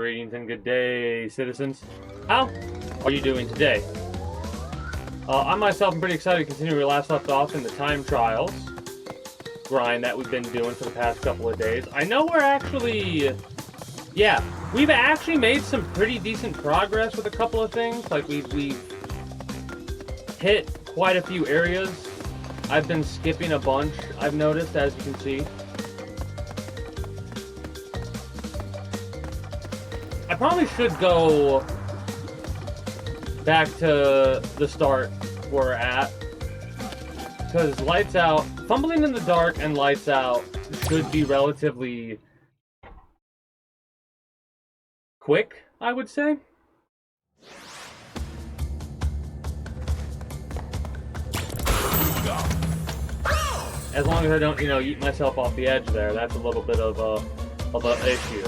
Greetings and good day, citizens. How are you doing today? I myself am pretty excited to continue where we last left off in the time trials grind that we've been doing for the past couple of days. I know we're actually... Yeah, we've actually made some pretty decent progress with a couple of things. Like, we've hit quite a few areas. I've been skipping a bunch, I've noticed, as you can see. I probably should go back to the start where we're at. Because Lights Out, Fumbling in the Dark and Lights Out should be relatively quick, I would say. As long as I don't, eat myself off the edge there. That's a little bit of an issue.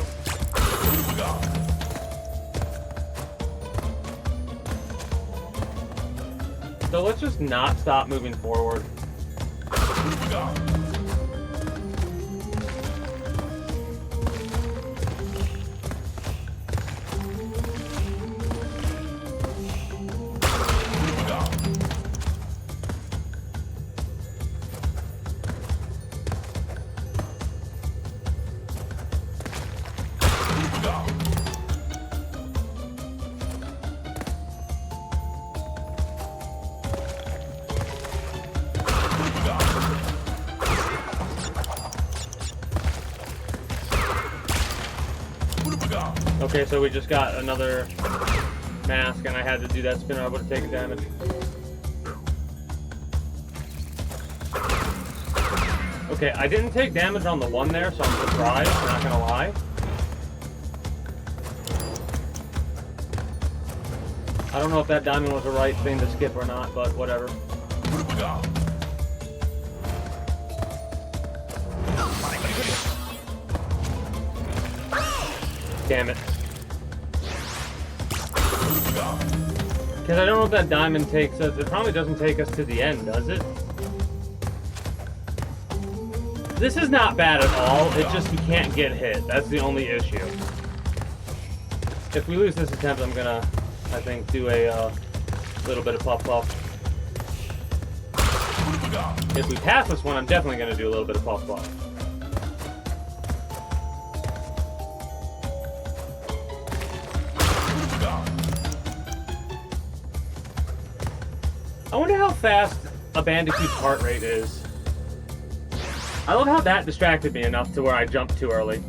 So let's just not stop moving forward. Okay, so we just got another mask, and I had to do that spin, or I would have taken damage. Okay, I didn't take damage on the one there, so I'm surprised, not gonna lie. I don't know if that diamond was the right thing to skip or not, but whatever. Damn it. Because I don't know if that diamond takes us... It probably doesn't take us to the end, does it? This is not bad at all. It's just we can't get hit. That's the only issue. If we lose this attempt, I'm gonna, I think, do a little bit of puff-puff. If we pass this one, I'm definitely gonna do a little bit of puff-puff. I wonder how fast a Bandicoot's heart rate is. I love how that distracted me enough to where I jumped too early.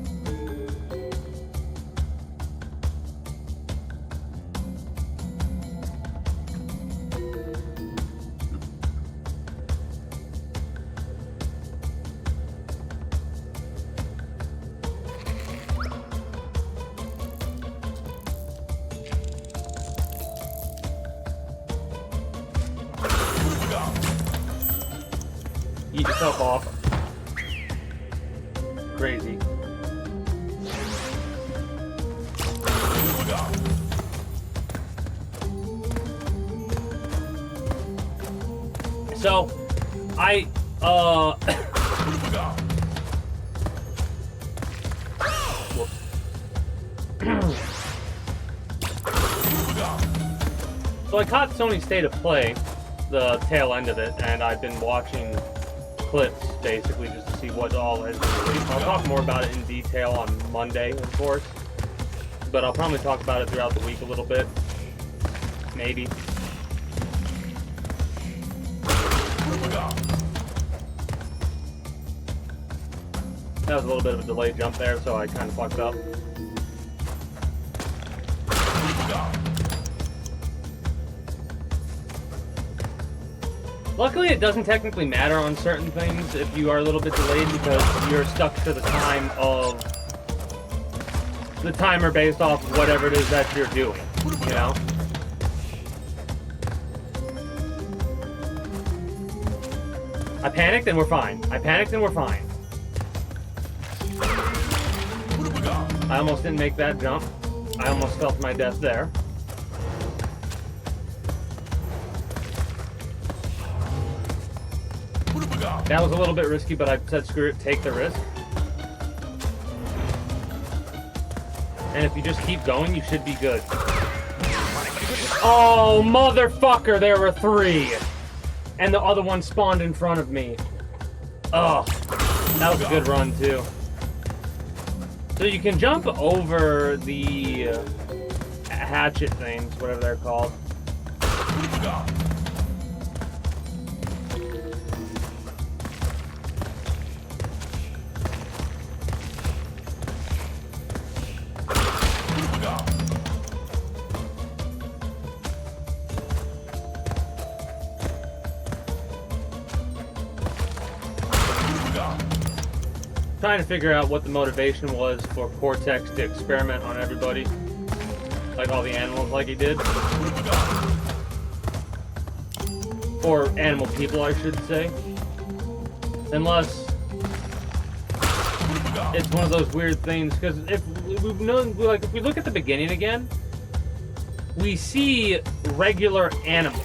Eat yourself off. Crazy. So, So I caught Sony's State of Play, the tail end of it, and I've been watching clips, basically, just to see what all has been released. I'll talk more about it in detail on Monday, of course. But I'll probably talk about it throughout the week a little bit. Maybe. That was a little bit of a delayed jump there, so I kind of fucked up. Luckily, it doesn't technically matter on certain things if you are a little bit delayed, because you're stuck to the time of the timer based off of whatever it is that you're doing, you know? I panicked and we're fine. I panicked and we're fine. I almost didn't make that jump. I almost fell to my death there. That was a little bit risky, but I said screw it, take the risk. And if you just keep going, you should be good. Oh, motherfucker, there were 3. And the other one spawned in front of me. Oh, that was a good run, too. So you can jump over the hatchet things, whatever they're called. Trying to figure out what the motivation was for Cortex to experiment on everybody. Like all the animals like he did. Or animal people, I should say. Unless it's one of those weird things, because if we look at the beginning again, we see regular animals.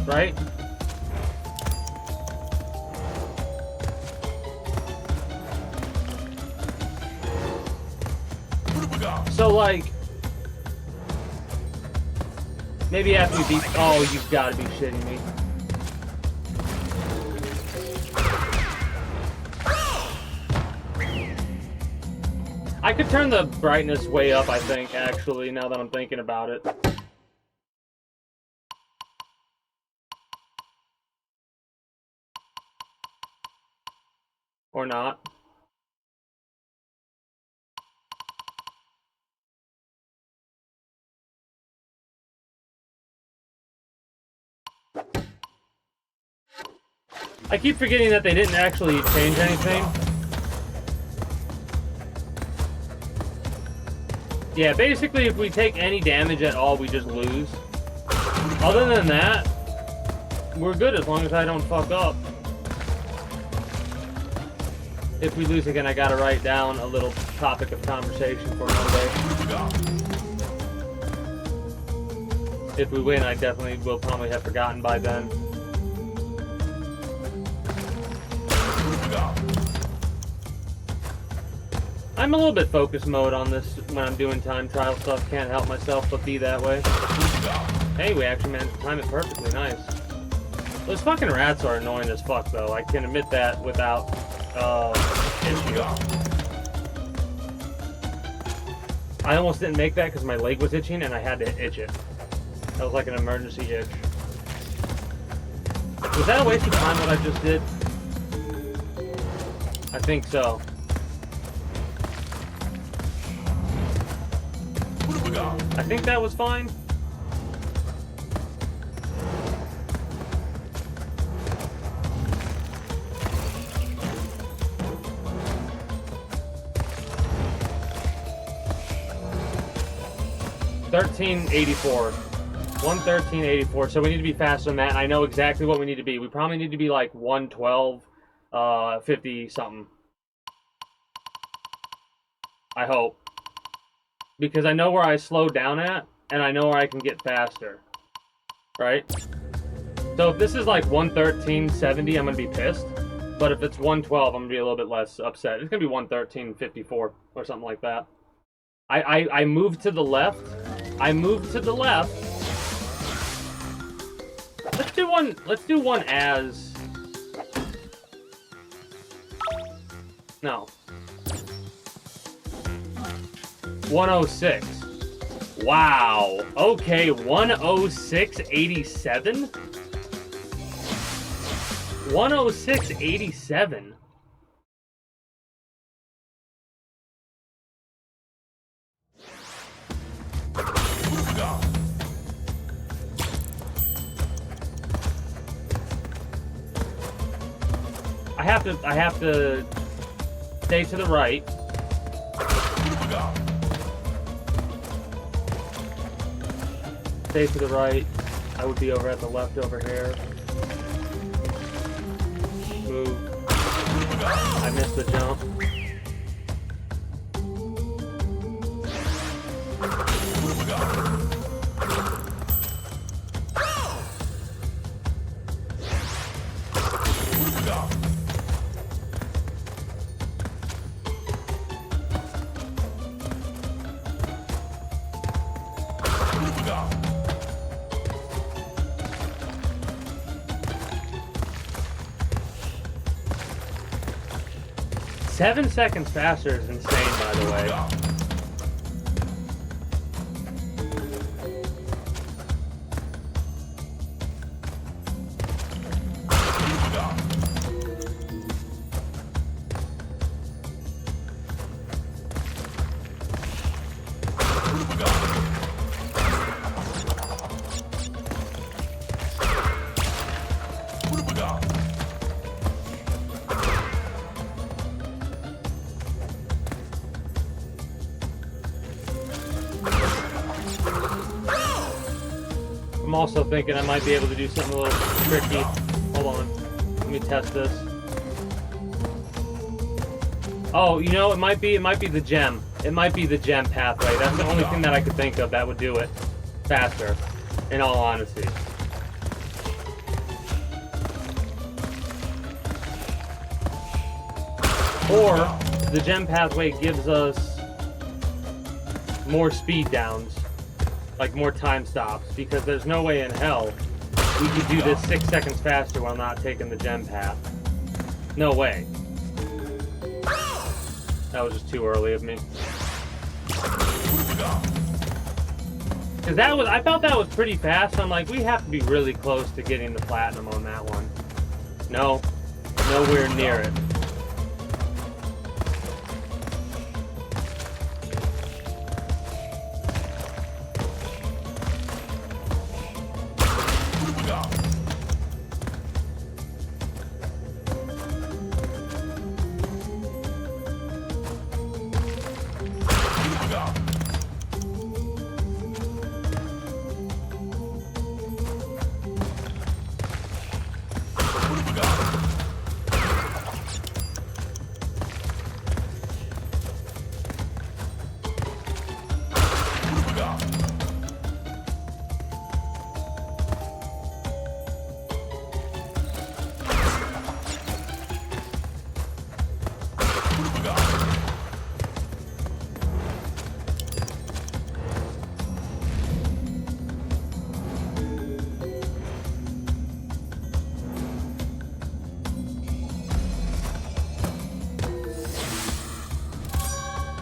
Right? So, like, maybe after you beat... Oh, you've got to be shitting me. I could turn the brightness way up, I think, actually, now that I'm thinking about it. Or not. I keep forgetting that they didn't actually change anything. Yeah, basically if we take any damage at all, we just lose. Other than that, we're good as long as I don't fuck up. If we lose again, I gotta write down a little topic of conversation for Monday. If we win, I definitely will probably have forgotten by then. I'm a little bit focus mode on this when I'm doing time trial stuff. Can't help myself but be that way. Hey, we actually managed to time it perfectly. Nice. Those fucking rats are annoying as fuck, though. I can admit that without issue. I almost didn't make that because my leg was itching and I had to itch it. That was like an emergency itch. Was that a waste of time what I just did? I think so. I think that was fine. $13.84. 113.84. So we need to be faster than that. And I know exactly what we need to be. We probably need to be like 112, 50 something. I hope. Because I know where I slowed down at, and I know where I can get faster. Right? So if this is like 113.70, I'm going to be pissed. But if it's 112, I'm going to be a little bit less upset. It's going to be 113.54 or something like that. I moved to the left. I moved to the left. Let's do one as... No. 106. Wow. Okay, 106.87? 106.87. I have to stay to the right. Stay to the right. I would be over at the left over here. Move. I missed the jump. 7 seconds faster is insane, by the way. I'm also thinking I might be able to do something a little tricky. Hold on. Let me test this. Oh, you know, it might be the gem. It might be the gem pathway. That's the only thing that I could think of that would do it faster, in all honesty. Or the gem pathway gives us more speed downs. Like more time stops, because there's no way in hell we could do this 6 seconds faster while not taking the gem path. No way. That was just too early of me. Because I thought that was pretty fast. I'm like, we have to be really close to getting the platinum on that one. No, nowhere near it.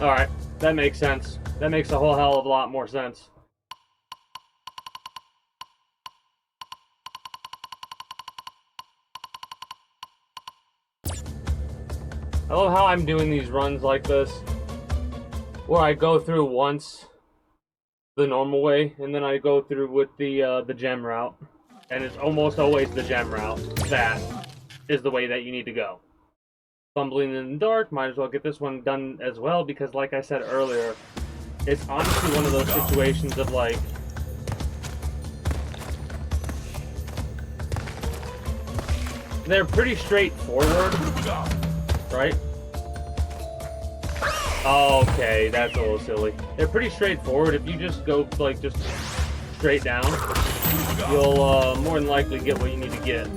Alright, that makes sense. That makes a whole hell of a lot more sense. I love how I'm doing these runs like this, where I go through once the normal way, and then I go through with the gem route. And it's almost always the gem route that is the way that you need to go. Fumbling in the dark, might as well get this one done as well, because like I said earlier, it's honestly one of those situations of like, they're pretty straightforward, right? Okay, that's a little silly. They're pretty straightforward. If you just go like just straight down, you'll more than likely get what you need to get.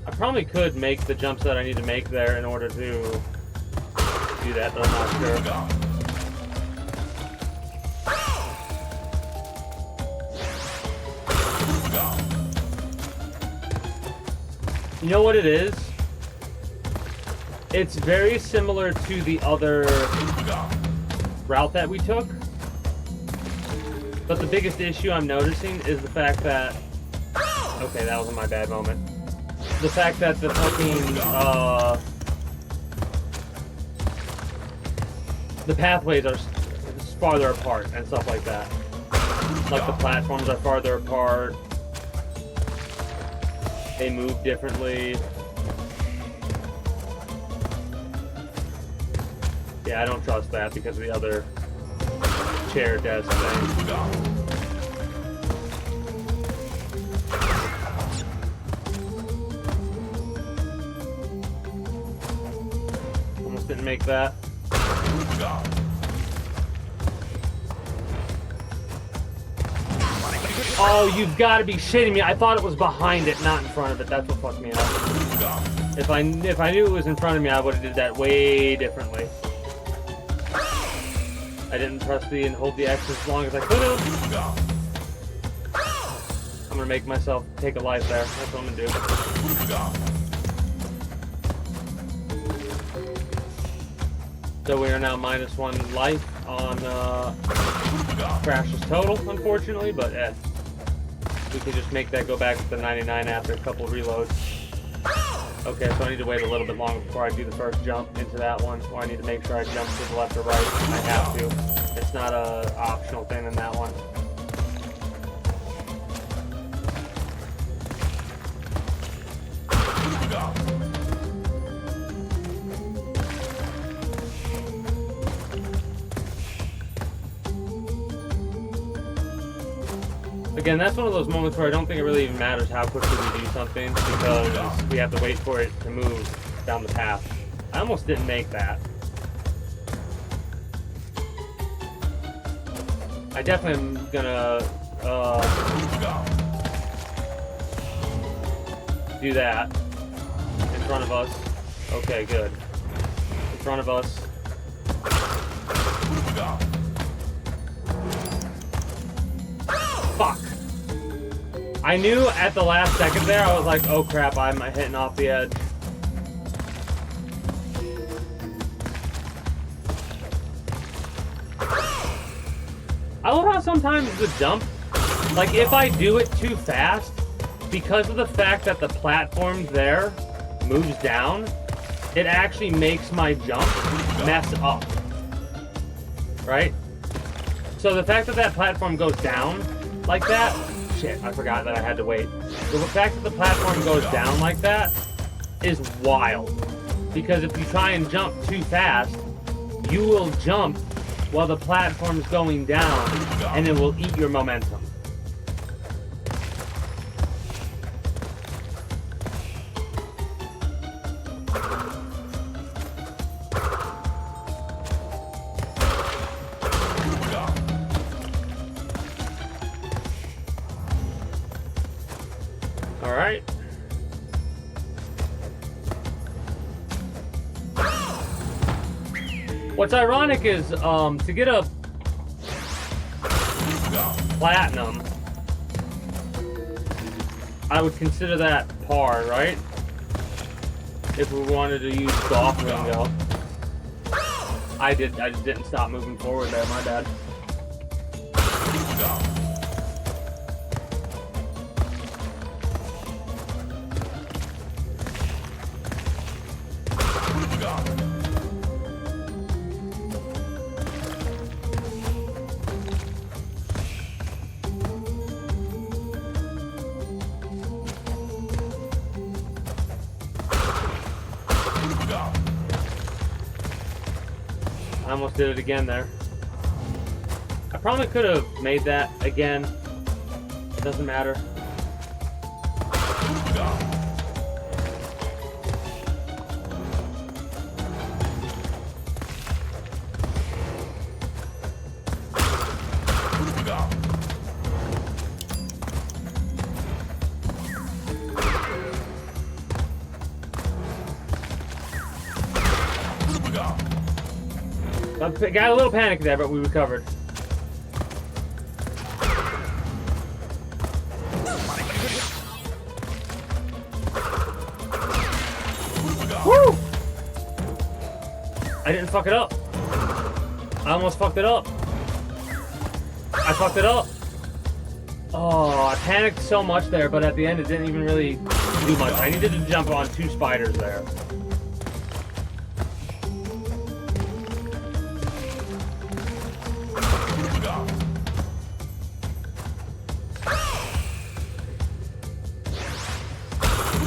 I probably could make the jumps that I need to make there in order to do that, but I'm not sure. You know what it is? It's very similar to the other route that we took. But the biggest issue I'm noticing is the fact that... Okay, that wasn't my bad moment. The fact that the fucking, the pathways are farther apart and stuff like that. Like the platforms are farther apart. They move differently. Yeah, I don't trust that because of the other chair desk thing. Didn't make that. Oh, you've got to be shitting me. I thought it was behind it, not in front of it. That's what fucked me up. If I knew it was in front of me, I would have did that way differently. I didn't press the and hold the X as long as I could have. I'm gonna make myself take a life there. That's what I'm gonna do. So we are now -1 life on Crash's total, unfortunately, but we can just make that go back to the 99 after a couple reloads. Okay, so I need to wait a little bit longer before I do the first jump into that one, or I need to make sure I jump to the left or right. I have to. It's not a optional thing in that one. Again, that's one of those moments where I don't think it really even matters how quickly we do something, because we have to wait for it to move down the path. I almost didn't make that. I definitely am gonna do that in front of us. Okay, good. In front of us. Fuck. I knew at the last second there, I was like, oh crap, I'm hitting off the edge. I love how sometimes the jump, like if I do it too fast, because of the fact that the platform there moves down, it actually makes my jump mess up. Right? So the fact that that platform goes down like that, shit, I forgot that I had to wait. So the fact that the platform goes down like that is wild. Because if you try and jump too fast, you will jump while the platform's going down, and it will eat your momentum. Alright. What's ironic is, to get a platinum, I would consider that par, right? If we wanted to use golf lingo. I just didn't stop moving forward there, my bad. I almost did it again there. I probably could have made that again. It doesn't matter. I got a little panic there, but we recovered. Woo! I didn't fuck it up. I almost fucked it up. I fucked it up. Oh, I panicked so much there, but at the end it didn't even really do much. I needed to jump on 2 spiders there.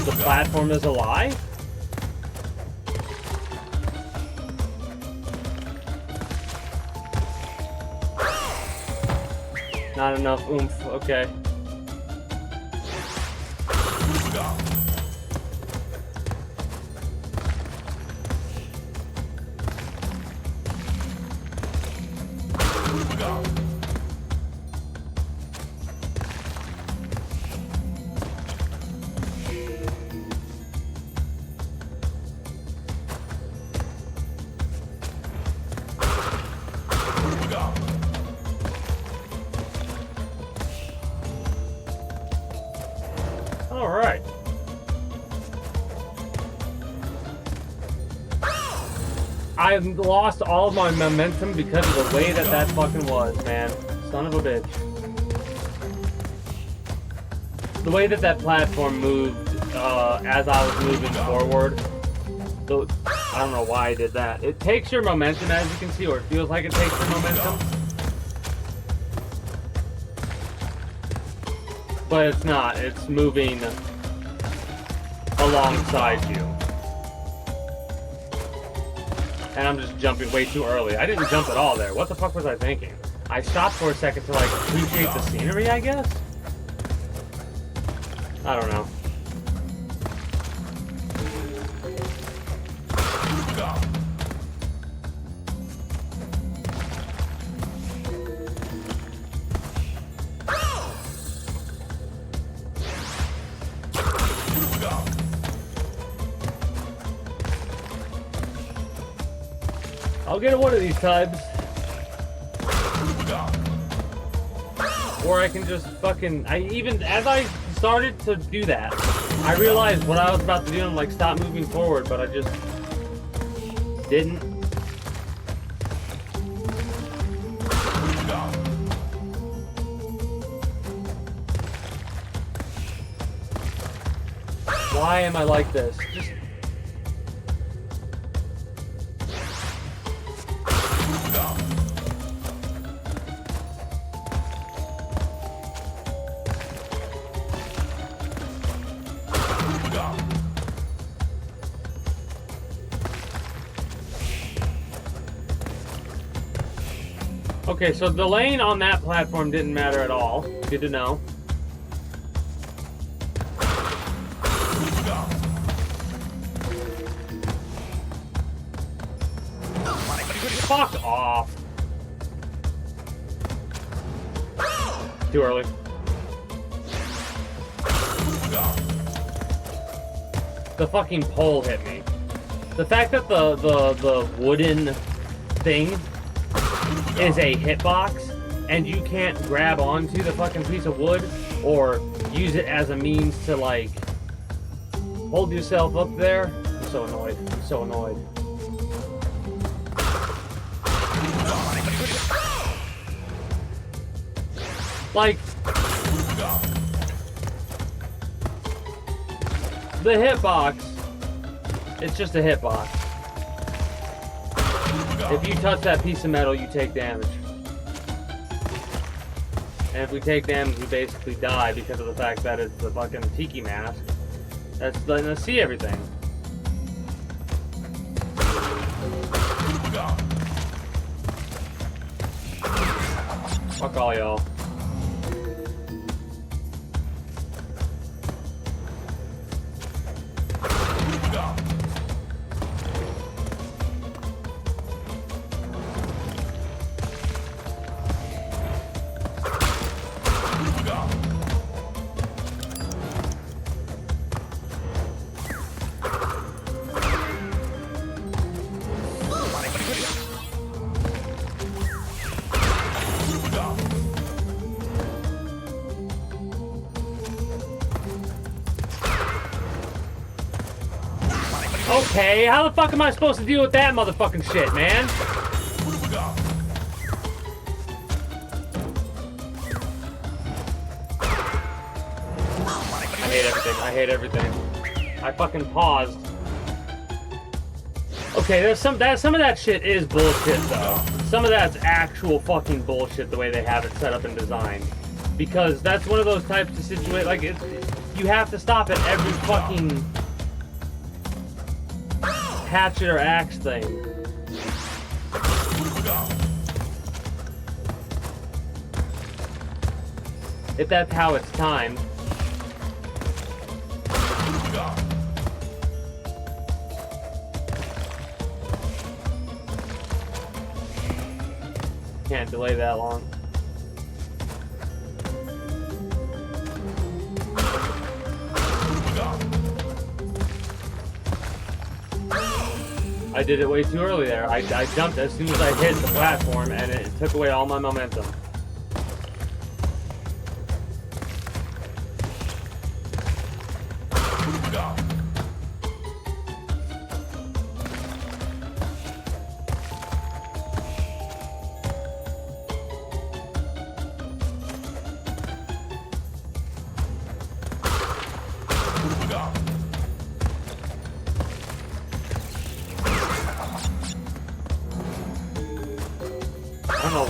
The platform is a lie? Not enough oomph, okay. I lost all of my momentum because of the way that fucking was, man. Son of a bitch. The way that platform moved as I was moving forward. I don't know why I did that. It takes your momentum, as you can see, or it feels like it takes your momentum. But it's not. It's moving alongside you. And I'm just jumping way too early. I didn't jump at all there. What the fuck was I thinking? I stopped for a second to, like, appreciate the scenery, I guess? I don't know. I'll get it one of these times. Or I can just fucking... as I started to do that, I realized what I was about to do and, like, stop moving forward, but I just didn't. Why am I like this? Just... Okay, so the lane on that platform didn't matter at all. Good to know. Fuck off. Too early. The fucking pole hit me. The fact that the wooden thing is a hitbox, and you can't grab onto the fucking piece of wood or use it as a means to, like, hold yourself up there. I'm so annoyed. I'm so annoyed. Like, the hitbox, it's just a hitbox. If you touch that piece of metal, you take damage. And if we take damage, we basically die because of the fact that it's the fucking tiki mask that's letting us see everything. Fuck all y'all. Okay, how the fuck am I supposed to deal with that motherfucking shit, man? I hate everything. I hate everything. I fucking paused. Okay, some of that shit is bullshit though. Some of that's actual fucking bullshit the way they have it set up and designed. Because that's one of those types of situations, like, you have to stop at every fucking hatchet or axe thing. If that's how it's timed. Can't delay that long. I did it way too early there. I jumped as soon as I hit the platform and it took away all my momentum.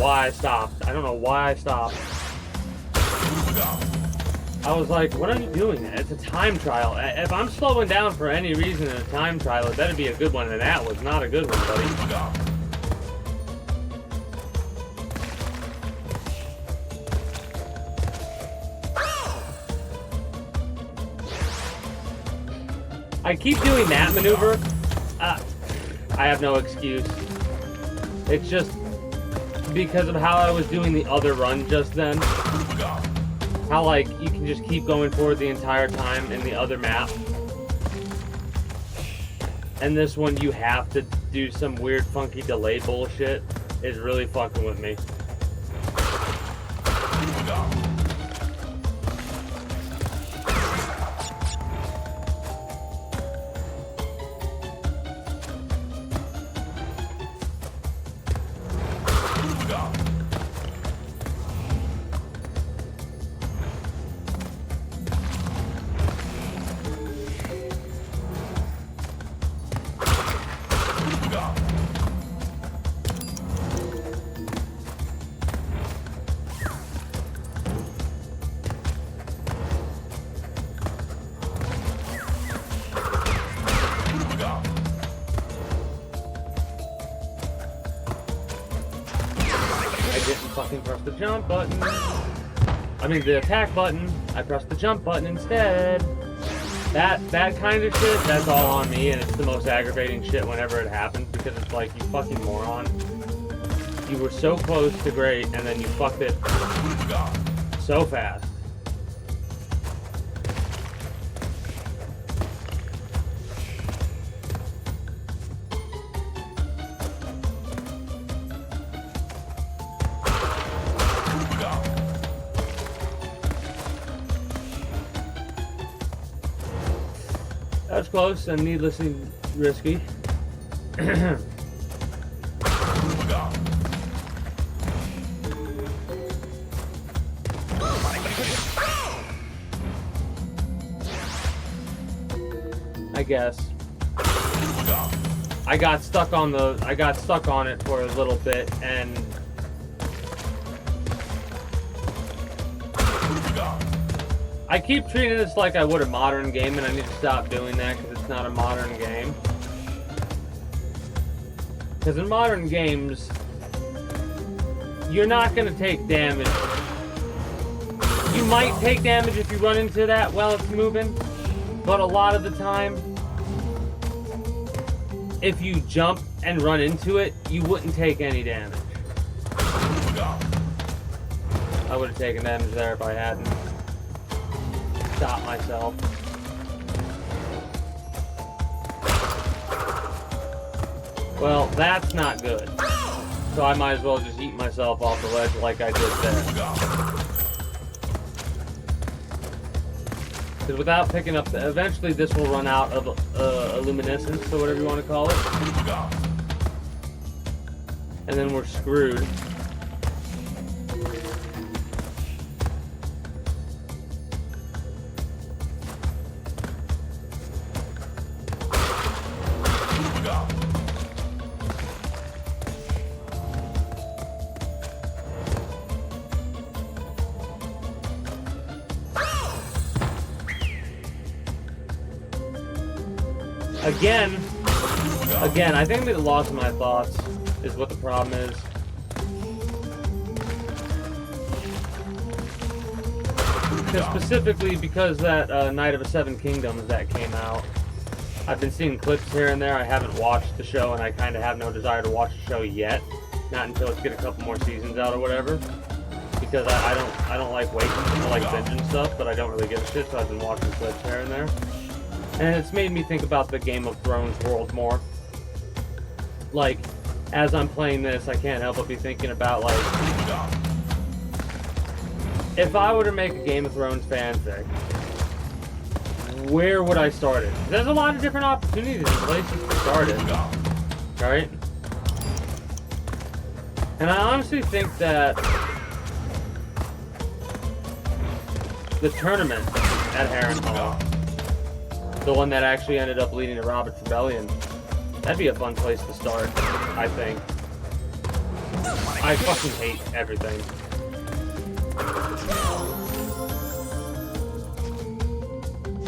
why I stopped. I don't know why I stopped. I was like, what are you doing? It's a time trial. If I'm slowing down for any reason in a time trial, it better be a good one, and that was not a good one, buddy. I keep doing that maneuver. I have no excuse. It's just because of how I was doing the other run just then. How, like, you can just keep going forward the entire time in the other map. And this one, you have to do some weird, funky delay bullshit. Is really fucking with me. Fucking press the jump button. I mean the attack button. I pressed the jump button instead. That kind of shit, that's all on me, and it's the most aggravating shit whenever it happens, because it's like, you fucking moron. You were so close to great, and then you fucked it so fast. That was close and needlessly risky. I guess. I got stuck on it for a little bit, and I keep treating this like I would a modern game, and I need to stop doing that because it's not a modern game. Because in modern games, you're not going to take damage. You might take damage if you run into that while it's moving, but a lot of the time, if you jump and run into it, you wouldn't take any damage. I would have taken damage there if I hadn't stopped myself. Well, that's not good. So I might as well just eat myself off the ledge like I did there. Because without picking up eventually this will run out of luminescence, or whatever you want to call it. And then we're screwed. Again, I think I'm getting lost in my thoughts is what the problem is. Specifically because that Night of the Seven Kingdoms that came out, I've been seeing clips here and there. I haven't watched the show, and I kind of have no desire to watch the show yet. Not until it's get a couple more seasons out or whatever. Because I don't like waiting. I like binging stuff, but I don't really give a shit, so I've been watching clips here and there. And it's made me think about the Game of Thrones world more. Like, as I'm playing this, I can't help but be thinking about, like, if I were to make a Game of Thrones fanfic, where would I start it? There's a lot of different opportunities and places to start it, right? And I honestly think that the tournament at Harrenhal, the one that actually ended up leading to Robert's Rebellion, that'd be a fun place to start, I think. I fucking hate everything.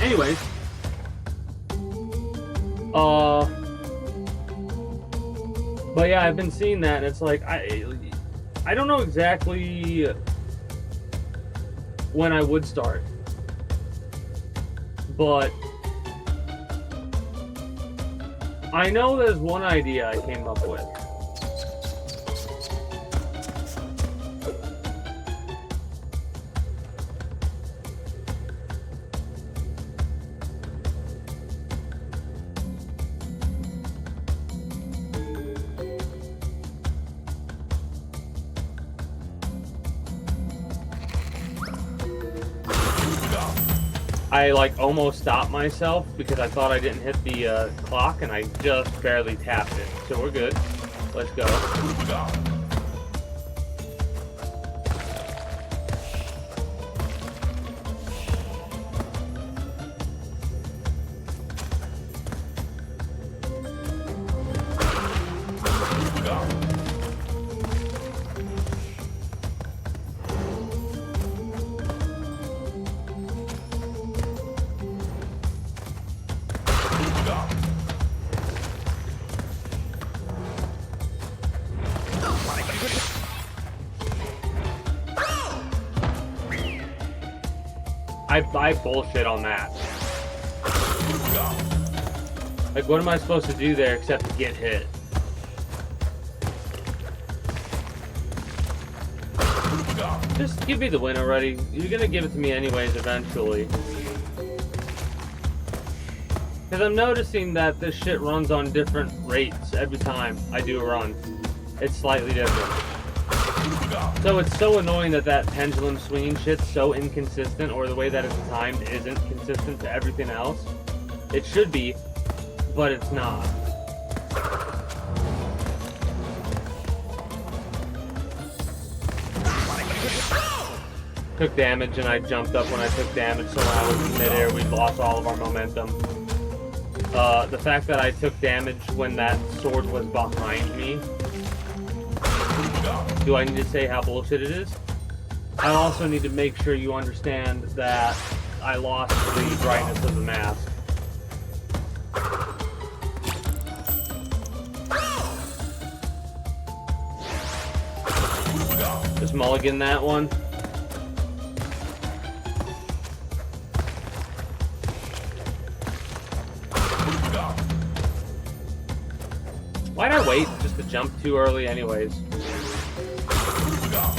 Anyways. But yeah, I've been seeing that, and it's like, I don't know exactly when I would start. But I know there's one idea I came up with. I like almost stopped myself because I thought I didn't hit the clock, and I just barely tapped it. So we're good. Let's go. I bullshit on that. Like, what am I supposed to do there except to get hit? Just give me the win already. You're gonna give it to me anyways eventually. Because I'm noticing that this shit runs on different rates every time I do a run. It's slightly different. So it's so annoying that that pendulum swinging shit's so inconsistent, or the way that it's timed isn't consistent to everything else. It should be, but it's not. Took damage and I jumped up when I took damage, so when I was in midair we lost all of our momentum. The fact that I took damage when that sword was behind me, do I need to say how bullshit it is? I also need to make sure you understand that I lost the brightness of the mask. Just mulligan that one. Why'd I wait just to jump too early anyways?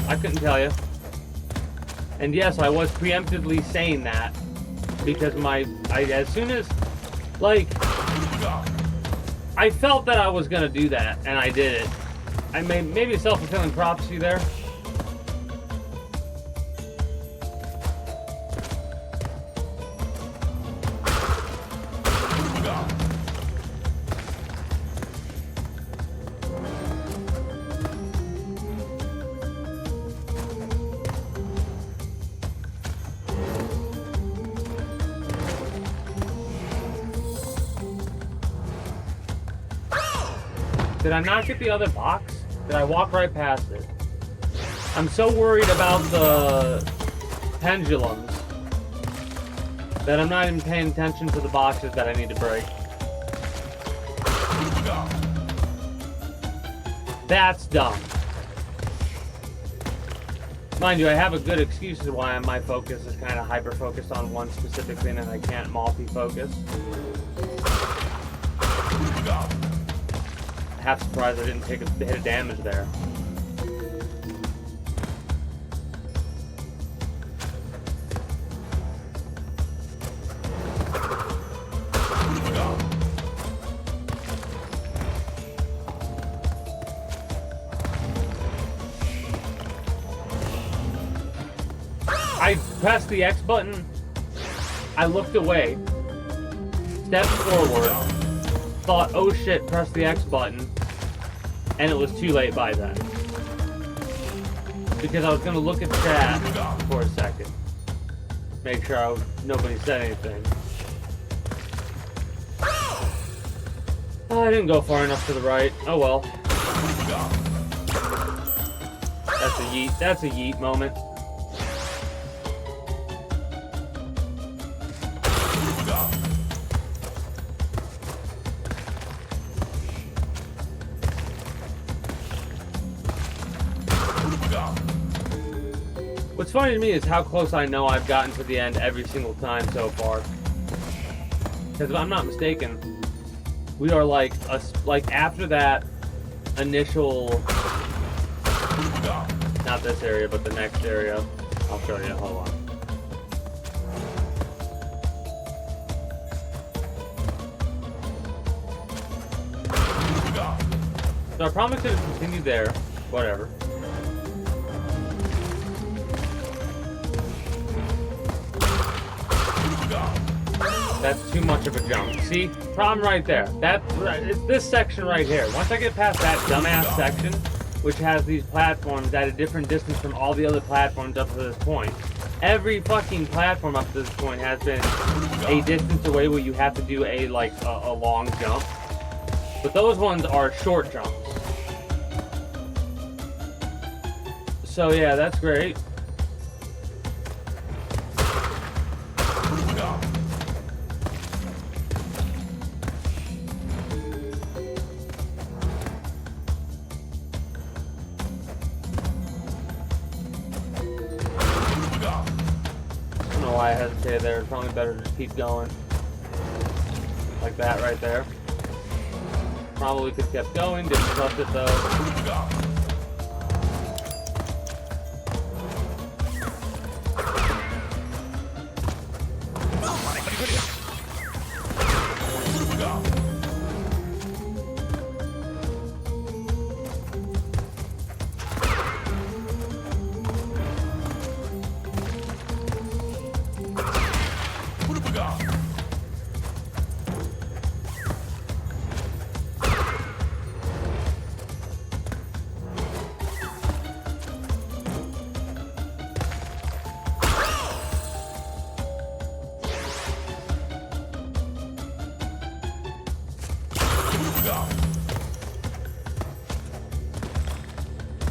I couldn't tell you. And yes, I was preemptively saying that because as soon as, like, I felt that I was gonna do that, and I did it. I maybe a self-fulfilling prophecy there. Did I not get the other box? Did I walk right past it? I'm so worried about the pendulums that I'm not even paying attention to the boxes that I need to break. That's dumb. Mind you, I have a good excuse as to why my focus is kind of hyper-focused on one specific thing and I can't multi-focus. Half surprised I didn't take a hit of damage there. I pressed the X button, I looked away, stepped forward, thought, oh shit, press the X button, and it was too late by then. Because I was going to look at chat for a second. Make sure nobody said anything. Oh, I didn't go far enough to the right. Oh well. That's a yeet moment. What's funny to me is how close I know I've gotten to the end every single time so far. Because if I'm not mistaken, we are like after that initial, not this area, but the next area. I'll show you. Hold on. So I probably could have continued there. Whatever. That's too much of a jump. See? Problem right there. It's this section right here. Once I get past that dumbass section, which has these platforms at a different distance from all the other platforms up to this point. Every fucking platform up to this point has been a distance away where you have to do a long jump. But those ones are short jumps. So yeah, that's great. Why I hesitated there. It's probably better to just keep going. Like that right there. Probably could have kept going, didn't trust it though.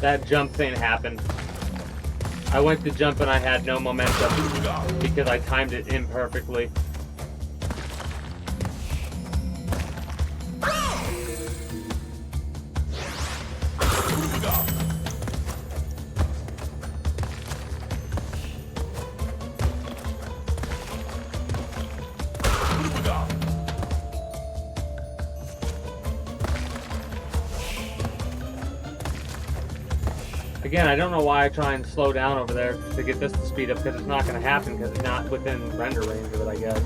That jump thing happened. I went to jump and I had no momentum because I timed it imperfectly. Again, I don't know why I try and slow down over there to get this to speed up, because it's not going to happen because it's not within render range of it, I guess.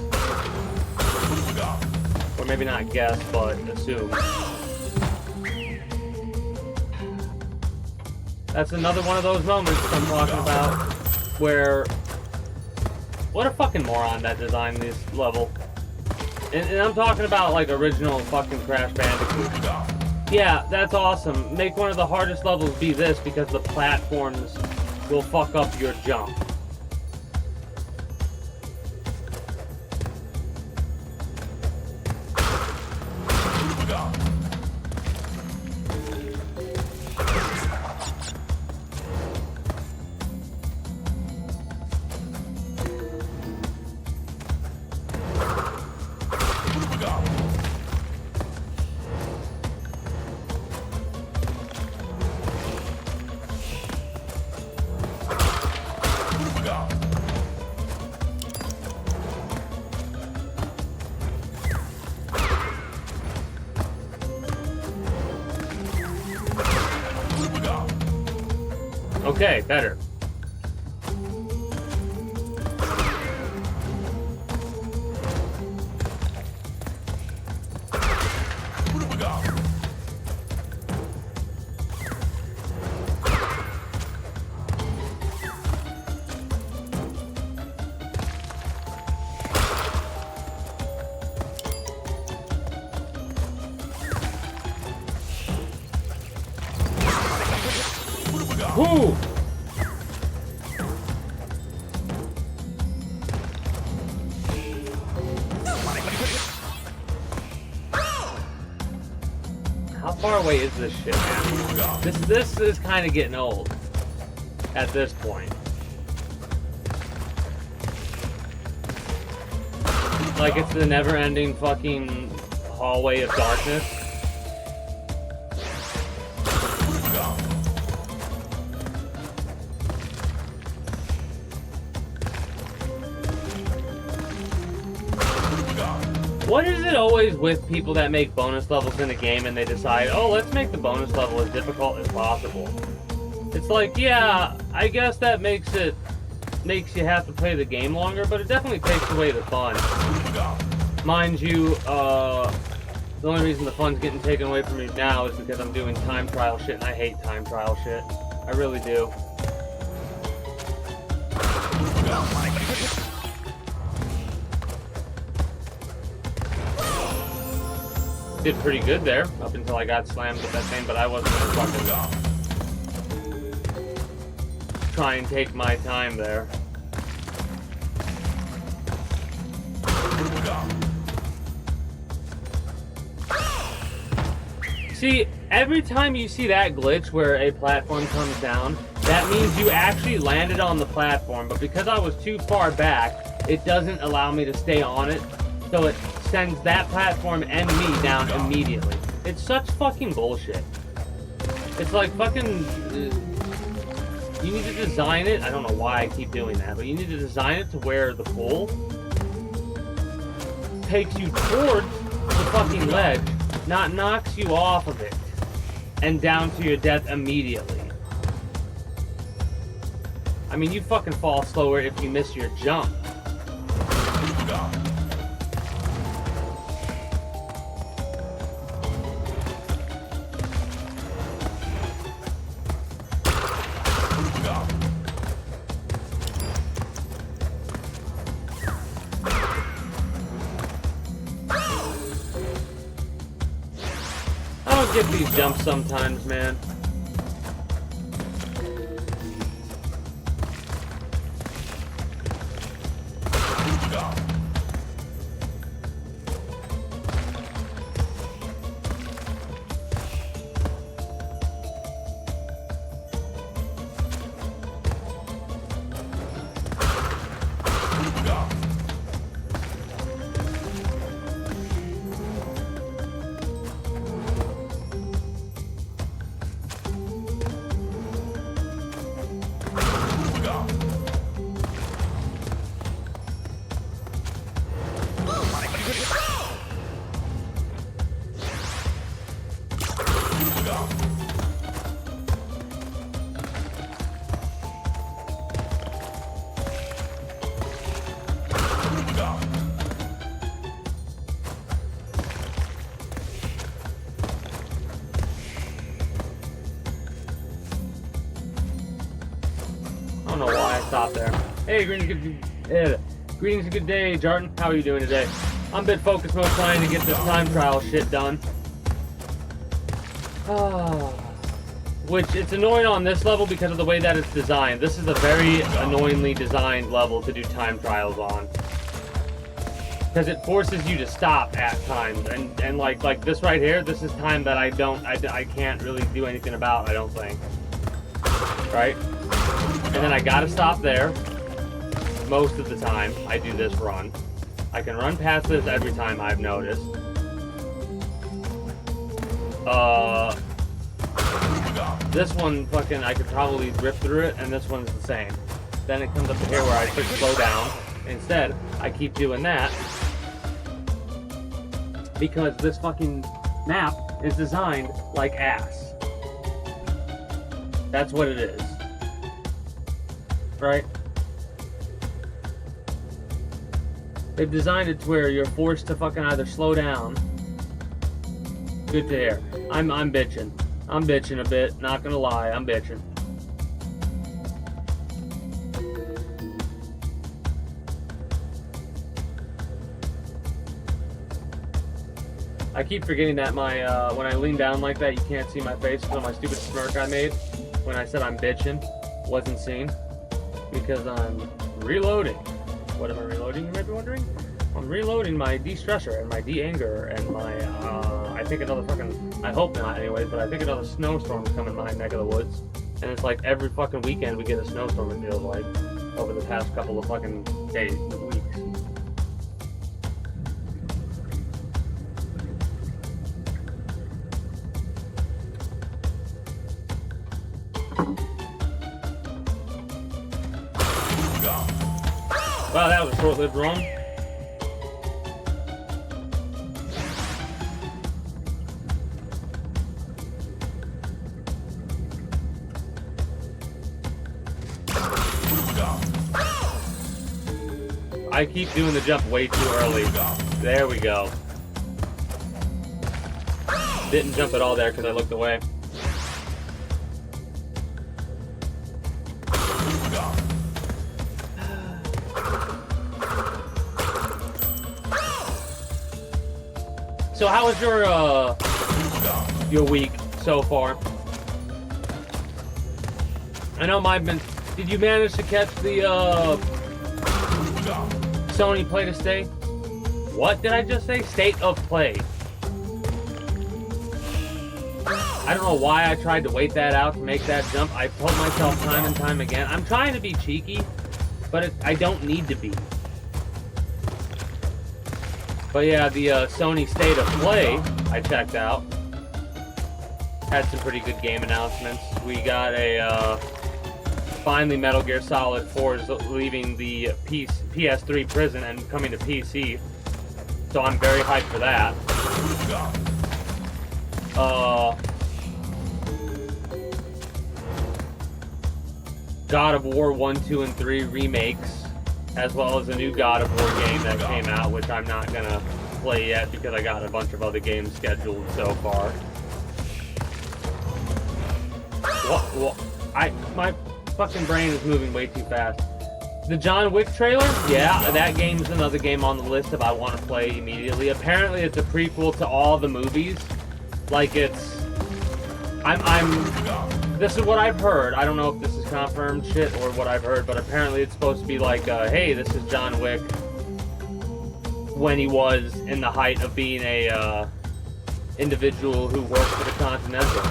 Or maybe not guess, but assume. That's another one of those moments I'm talking about where... What a fucking moron that designed this level. And I'm talking about like original fucking Crash Bandicoot. Yeah, that's awesome. Make one of the hardest levels be this because the platforms will fuck up your jump. Okay, better. Whoo! How far away is this shit, man? This is kind of getting old. at this point. Like it's the never-ending fucking hallway of darkness. What is it always with people that make bonus levels in a game and they decide, oh, let's make the bonus level as difficult as possible? It's like, yeah, I guess that makes you have to play the game longer, but it definitely takes away the fun. Mind you, the only reason the fun's getting taken away from me now is because I'm doing time trial shit, and I hate time trial shit. I really do. Did pretty good there, up until I got slammed with that thing, but I wasn't gonna fucking try and take my time there. See, every time you see that glitch where a platform comes down, that means you actually landed on the platform, but because I was too far back, it doesn't allow me to stay on it, so it sends that platform and me down immediately. It's such fucking bullshit. It's like fucking... you need to design it, I don't know why I keep doing that, but you need to design it to where the pull takes you towards the fucking ledge, not knocks you off of it and down to your death immediately. I mean, you fucking fall slower if you miss your jump. Get these jumps sometimes, man. I don't know why I stopped there. Hey, greetings, good day, Jarton. How are you doing today? I'm bit focus mode trying to get this time trial shit done. Which, it's annoying on this level because of the way that it's designed. This is a very annoyingly designed level to do time trials on. Because it forces you to stop at times. And like this right here, this is time that I can't really do anything about, I don't think. Right? And then I gotta stop there. Most of the time, I do this run. I can run past this every time, I've noticed. This one, fucking, I could probably rip through it, and this one's the same. Then it comes up to here where I should slow down. Instead, I keep doing that. Because this fucking map is designed like ass. That's what it is. Right? They've designed it to where you're forced to fucking either slow down. Good to hear. I'm bitching. I'm bitching a bit, not gonna lie, I'm bitching. I keep forgetting that my, when I lean down like that, you can't see my face, so my stupid smirk I made when I said I'm bitching wasn't seen. Because I'm reloading. What am I reloading, you might be wondering? I'm reloading my de-stressor and my de-anger and my, I think another fucking, I hope not anyways, but I think another snowstorm's coming my neck of the woods. And it's like every fucking weekend we get a snowstorm, it feels like, over the past couple of fucking days, weeks. Wow, that was a short-lived run. I keep doing the jump way too early. There we go. Didn't jump at all there because I looked away. So how was your week so far? I know mine been. Did you manage to catch the Sony Play to Stay? What did I just say? State of Play. I don't know why I tried to wait that out to make that jump. I told myself time and time again, I'm trying to be cheeky, but I don't need to be. But yeah, the Sony State of Play, I checked out. Had some pretty good game announcements. We got a, finally Metal Gear Solid 4 is leaving the PS3 prison and coming to PC. So I'm very hyped for that. God of War 1, 2, and 3 remakes, as well as a new God of War game that came out, which I'm not gonna play yet because I got a bunch of other games scheduled so far. What? My fucking brain is moving way too fast. The John Wick trailer? Yeah, that game's another game on the list if I want to play immediately. Apparently it's a prequel to all the movies. Like it's... This is what I've heard. I don't know if this is confirmed shit or what I've heard, but apparently it's supposed to be like, hey, this is John Wick when he was in the height of being a individual who worked for the Continental.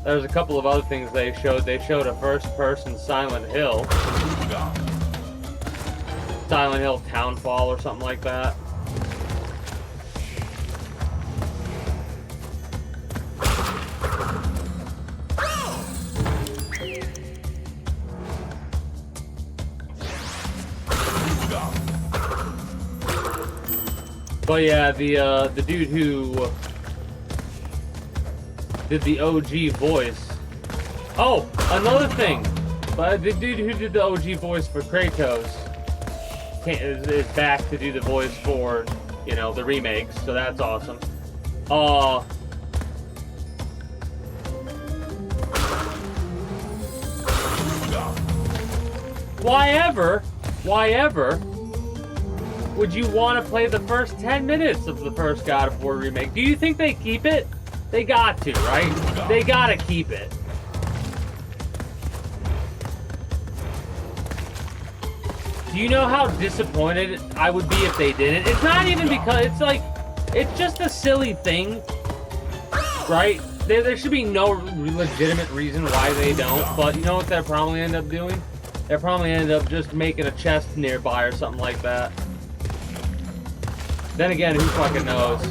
There's a couple of other things they showed. They showed a first-person Silent Hill. Silent Hill Townfall or something like that. But yeah, the dude who did the OG voice. Oh, another thing. But the dude who did the OG voice for Kratos is back to do the voice for, you know, the remakes, so that's awesome. Why ever would you want to play the first 10 minutes of the first God of War remake? Do you think they keep it? They got to, right? They gotta keep it. Do you know how disappointed I would be if they didn't? It's not even because it's like, it's just a silly thing, right? There should be no legitimate reason why they don't, but you know what they'll probably end up doing? They'll probably end up just making a chest nearby or something like that. Then again, who fucking knows?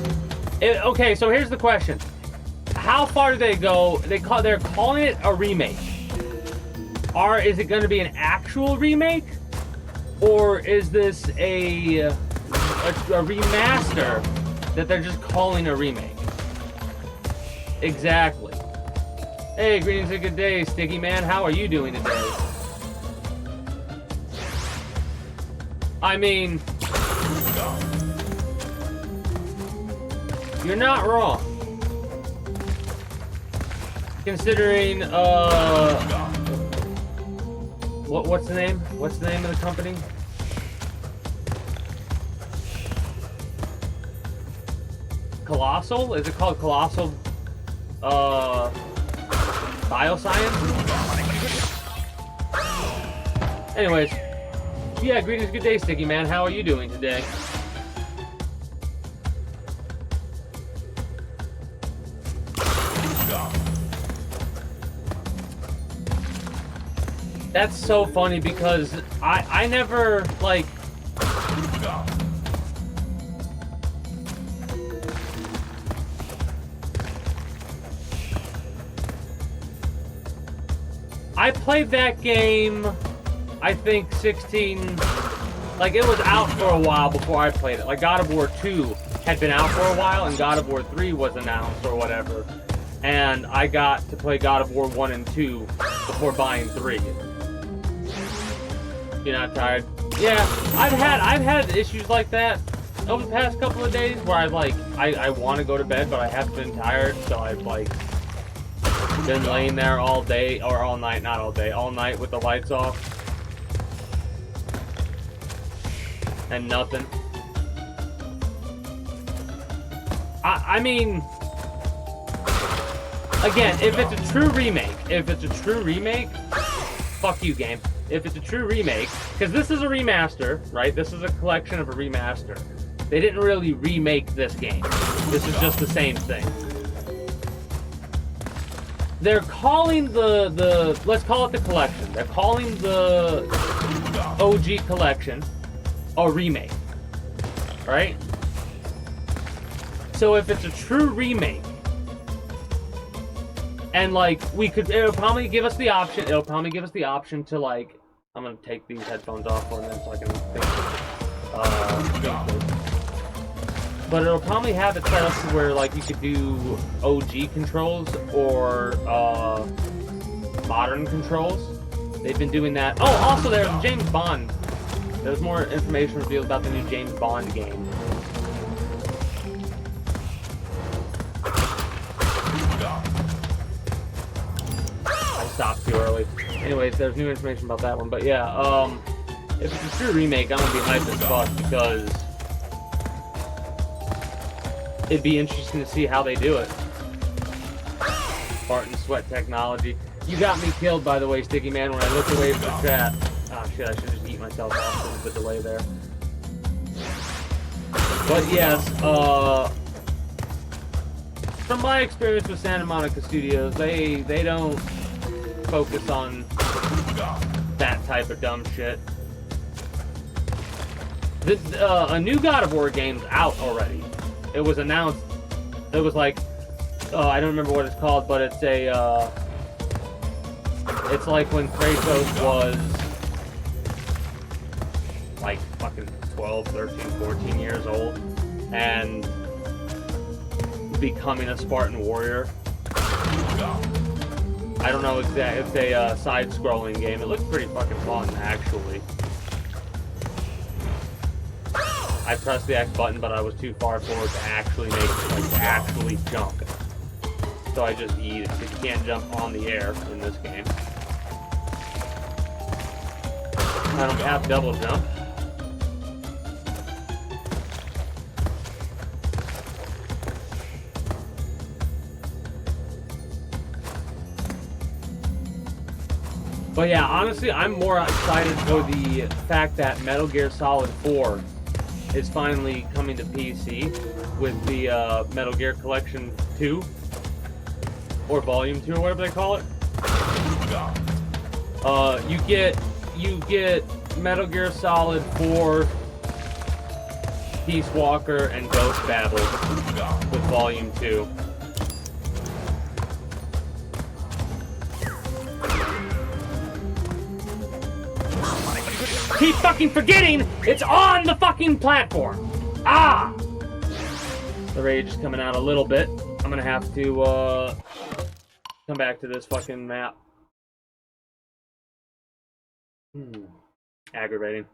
Okay, so here's the question. How far do they go? They're calling it a remake. Is it going to be an actual remake? Or is this a remaster that they're just calling a remake? Exactly. Hey, greetings and good day, Sticky Man. How are you doing today? I mean, you're not wrong. Considering, what's the name? What's the name of the company? Colossal? Is it called Colossal, Bioscience? Anyways, yeah, greetings, good day, Sticky Man. How are you doing today? That's so funny because I never, like... I played that game, I think 16... Like, it was out for a while before I played it. Like, God of War 2 had been out for a while, and God of War 3 was announced or whatever. And I got to play God of War 1 and 2 before buying 3. You're not tired? Yeah, I've had issues like that over the past couple of days where I want to go to bed, but I haven't been tired, so I've, like, been laying there all day, or all night, not all day, all night with the lights off. And nothing. I mean, again, if it's a true remake, fuck you, game. If it's a true remake, because this is a remaster, right? This is a collection of a remaster. They didn't really remake this game. This is just the same thing. They're calling let's call it the collection. They're calling the OG collection a remake, right? So if it's a true remake, and like it'll probably give us the option. It'll probably give us the option to, like, I'm gonna take these headphones off for a minute so I can think. But it'll probably have it set up to where, like, you could do OG controls or modern controls. They've been doing that. Oh, also there's James Bond. There's more information revealed about the new James Bond game. I stopped too early. Anyways, there's new information about that one. But yeah, if it's a true remake, I'm gonna be hyped as fuck because it'd be interesting to see how they do it. Fart and sweat technology. You got me killed, by the way, Sticky Man, when I looked away from the chat. Oh shit, I should just eat myself off with the delay there. But yes, from my experience with Santa Monica Studios, they don't focus on that type of dumb shit. A new God of War game's out already. It was announced. It was like, I don't remember what it's called, but it's a, it's like when Kratos was like fucking 12, 13, 14 years old and becoming a Spartan warrior. I don't know exactly. It's a side-scrolling game. It looks pretty fucking fun, actually. I pressed the X button, but I was too far forward to actually make it, like, to actually jump. So I just yeeted, because you can't jump on the air in this game. I don't have double jump. But yeah, honestly, I'm more excited for the fact that Metal Gear Solid 4 is finally coming to PC with the Metal Gear Collection 2 or Volume 2 or whatever they call it. You get Metal Gear Solid 4, Peace Walker, and Ghost Babel with Volume 2. Keep fucking forgetting it's on the fucking platform. Ah! The rage is coming out a little bit. I'm gonna have to come back to this fucking map. Aggravating.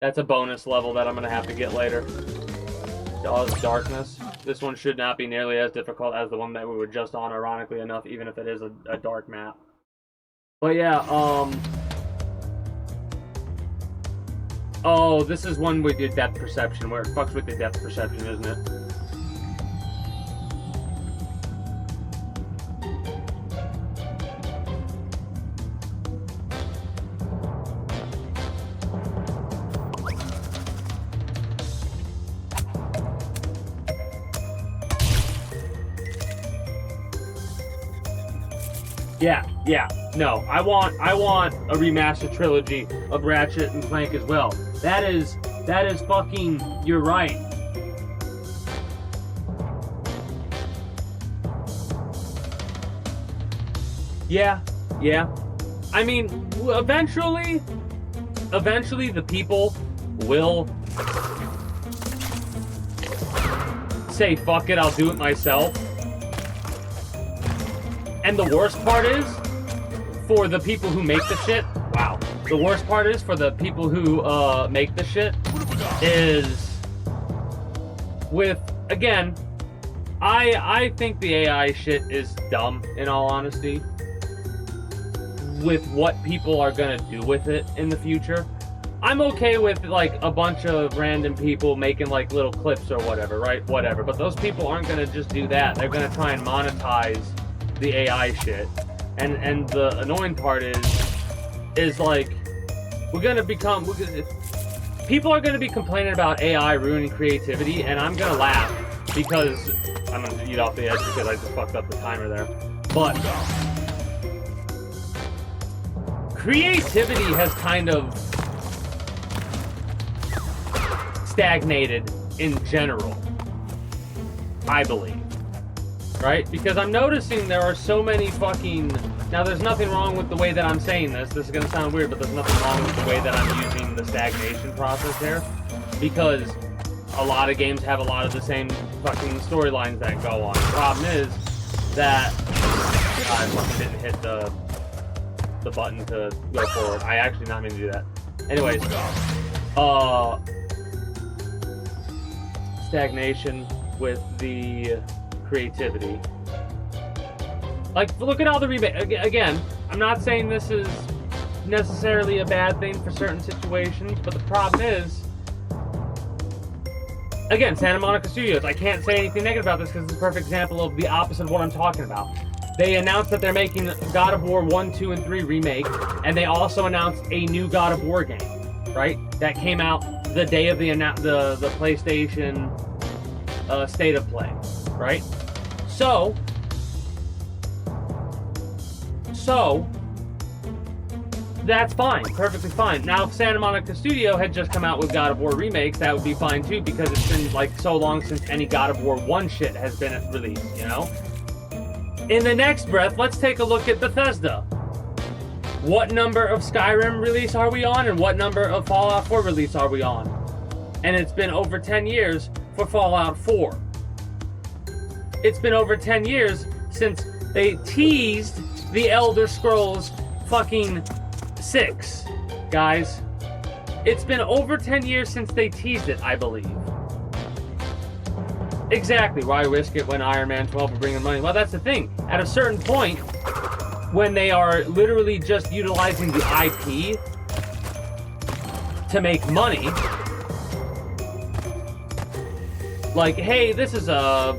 That's a bonus level that I'm gonna have to get later. Jaws of Darkness. This one should not be nearly as difficult as the one that we were just on, ironically enough, even if it is a dark map. But yeah, oh, this is one with your depth perception, where it fucks with your depth perception, isn't it? Yeah. No, I want a remastered trilogy of Ratchet and Clank as well. That is fucking, you're right. Yeah. I mean, eventually the people will say, fuck it, I'll do it myself. And the worst part is, for the people who make the shit, wow. The worst part is, for the people who make the shit, is with, again, I think the AI shit is dumb, in all honesty, with what people are gonna do with it in the future. I'm okay with, like, a bunch of random people making, like, little clips or whatever, right? Whatever. But those people aren't gonna just do that. They're gonna try and monetize the AI shit. And the annoying part is like, people are gonna be complaining about AI ruining creativity, and I'm gonna laugh because I'm gonna eat off the edge because I just fucked up the timer there. But creativity has kind of stagnated in general, I believe. Right? Because I'm noticing there are so many fucking... Now, there's nothing wrong with the way that I'm saying this. This is going to sound weird, but there's nothing wrong with the way that I'm using the stagnation process here. Because a lot of games have a lot of the same fucking storylines that go on. The problem is that... I fucking didn't hit the button to go forward. I actually not mean to do that. Anyways. Stagnation with the creativity. Like, look at all the remakes. Again, I'm not saying this is necessarily a bad thing for certain situations, but the problem is, again, Santa Monica Studios. I can't say anything negative about this because it's a perfect example of the opposite of what I'm talking about. They announced that they're making God of War 1, 2, and 3 remake, and they also announced a new God of War game, right? That came out the day of the PlayStation State of Play, right? So that's fine, perfectly fine. Now, if Santa Monica Studio had just come out with God of War remakes, that would be fine too, because it's been like so long since any God of War 1 shit has been released, you know? In the next breath, let's take a look at Bethesda. What number of Skyrim release are we on, and what number of Fallout 4 release are we on? And it's been over 10 years for Fallout 4. It's been over 10 years since they teased the Elder Scrolls fucking 6, guys. It's been over 10 years since they teased it, I believe. Exactly. Why risk it when Iron Man 12 will bring in money? Well, that's the thing. At a certain point, when they are literally just utilizing the IP to make money, like, hey, this is a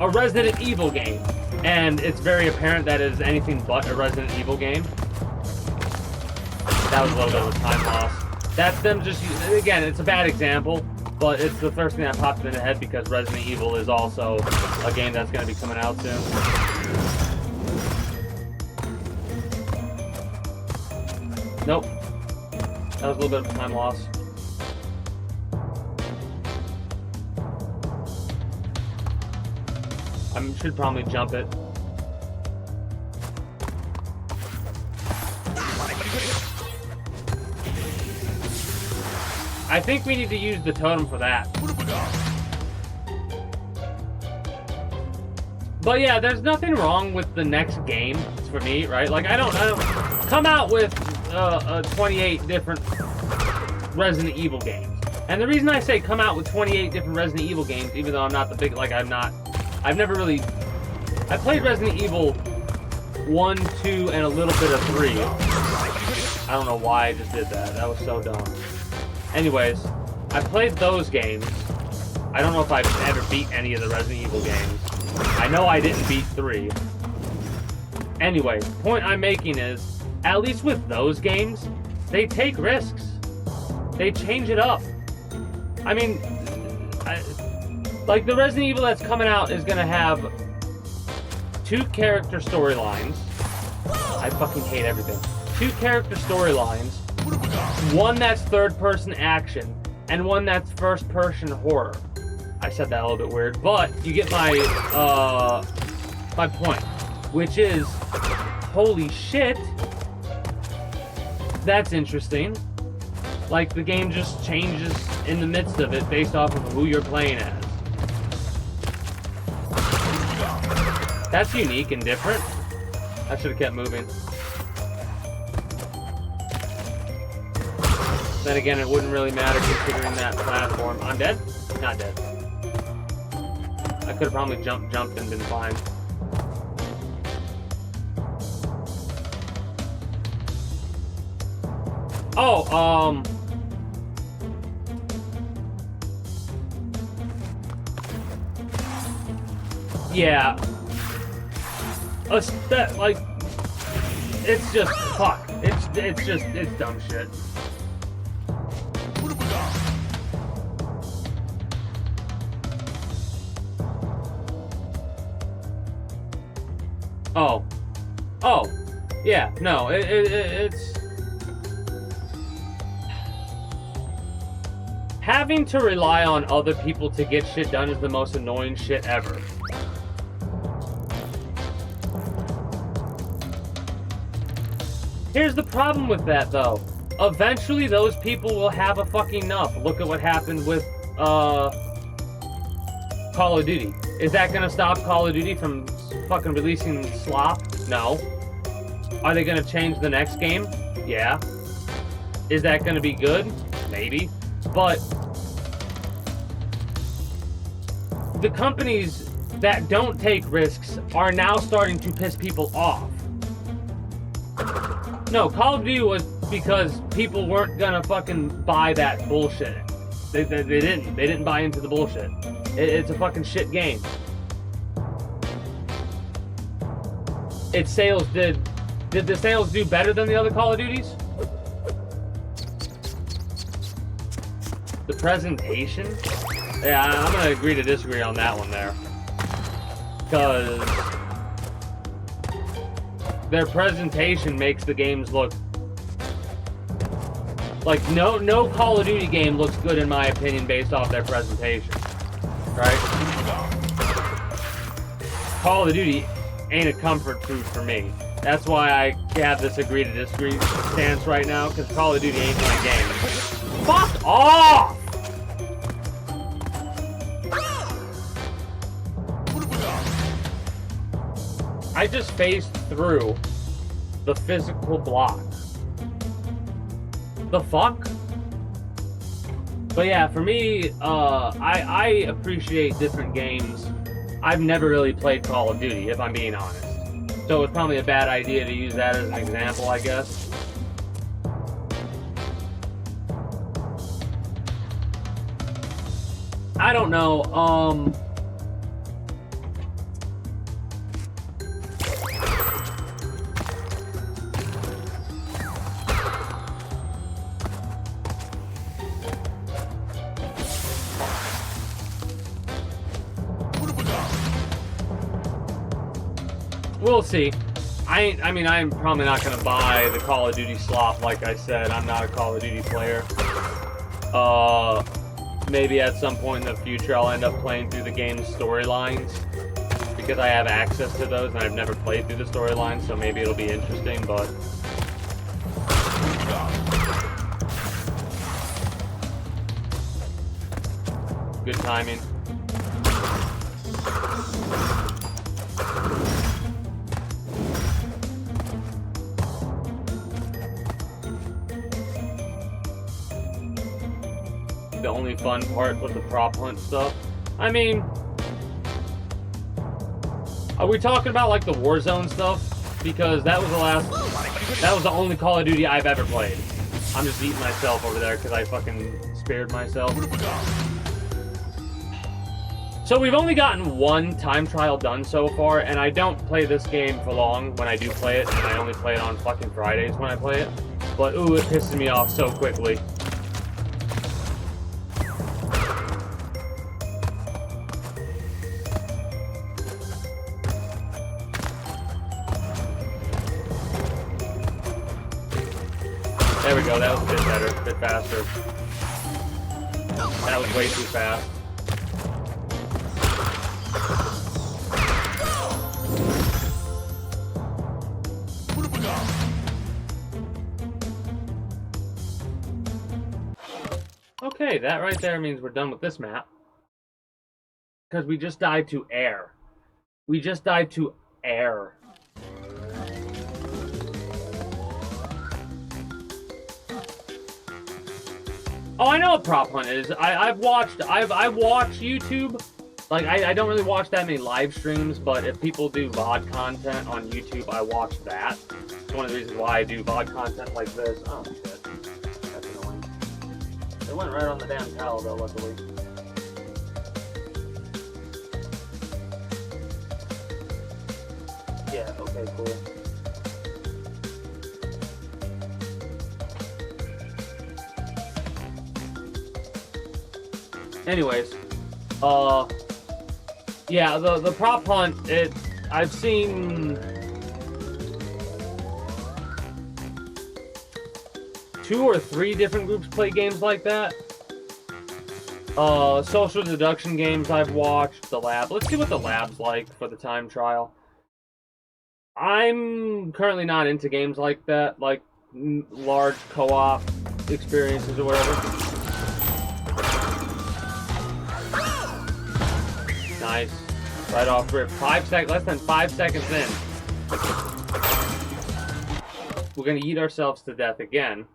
Resident Evil game, and it's very apparent that it is anything but a Resident Evil game. That was a little bit of a time loss. That's them just, again, it's a bad example, but it's the first thing that popped in the head because Resident Evil is also a game that's going to be coming out soon. Nope. That was a little bit of a time loss. I should probably jump it. I think we need to use the totem for that. But yeah, there's nothing wrong with the next game for me, right? Like, I don't come out with 28 different Resident Evil games. And the reason I say come out with 28 different Resident Evil games, even though I'm not the big, like, I've never really, I played Resident Evil 1, 2, and a little bit of 3. I don't know why I just did that. That was so dumb. Anyways, I played those games. I don't know if I've ever beat any of the Resident Evil games. I know I didn't beat 3. Anyway, the point I'm making is, at least with those games, they take risks. They change it up. I mean, like the Resident Evil that's coming out is going to have 2 character storylines. I fucking hate everything. 2 character storylines. One that's third-person action, and one that's first-person horror. I said that a little bit weird, but you get my point, which is, holy shit, that's interesting. Like, the game just changes in the midst of it based off of who you're playing as. That's unique and different. I should have kept moving. Then again, it wouldn't really matter considering that platform. I'm dead? Not dead. I could have probably jumped and been fine. Oh, yeah. Like, it's just, fuck. It's dumb shit. Oh, yeah, no, it's... Having to rely on other people to get shit done is the most annoying shit ever. Here's the problem with that, though. Eventually, those people will have a fucking enough. Look at what happened with, Call of Duty. Is that gonna stop Call of Duty from fucking releasing slop? No. Are they gonna change the next game? Yeah. Is that gonna be good? Maybe. But the companies that don't take risks are now starting to piss people off. No, Call of Duty was because people weren't gonna fucking buy that bullshit. They didn't. They didn't buy into the bullshit. It's a fucking shit game. Its sales did the sales do better than the other Call of Duties? The presentation? Yeah, I'm gonna agree to disagree on that one there. Because their presentation makes the games look like no Call of Duty game looks good in my opinion based off their presentation. Right? Call of Duty ain't a comfort food for me. That's why I have this agree to disagree stance right now, because Call of Duty ain't my game. Fuck off! I just phased through the physical block. The fuck? But yeah, for me, I appreciate different games. I've never really played Call of Duty, if I'm being honest. So it's probably a bad idea to use that as an example, I guess. I don't know, we'll see. I mean, I'm probably not gonna buy the Call of Duty slop, like I said. I'm not a Call of Duty player. Maybe at some point in the future I'll end up playing through the game's storylines, because I have access to those and I've never played through the storylines, so maybe it'll be interesting, but... Good timing. The only fun part was the prop hunt stuff. I mean, are we talking about like the Warzone stuff? Because that was the only Call of Duty I've ever played. I'm just eating myself over there because I fucking spared myself. So we've only gotten one time trial done so far, and I don't play this game for long when I do play it, and I only play it on fucking Fridays when I play it. But ooh, it pisses me off so quickly. There we go, that was a bit better, a bit faster. That was way too fast. Okay, that right there means we're done with this map. Because we just died to air. We just died to air. Oh, I know what prop hunt is. I watch YouTube. Like, I don't really watch that many live streams, but if people do VOD content on YouTube, I watch that. It's one of the reasons why I do VOD content like this. Oh, shit. That's annoying. It went right on the damn towel, though, luckily. Yeah, okay, cool. Anyways, yeah, the prop hunt, I've seen 2 or 3 different groups play games like that. Social deduction games I've watched, the lab. Let's see what the lab's like for the time trial. I'm currently not into games like that, like large co-op experiences or whatever. Nice. Right off rip. Less than 5 seconds in. We're gonna eat ourselves to death again.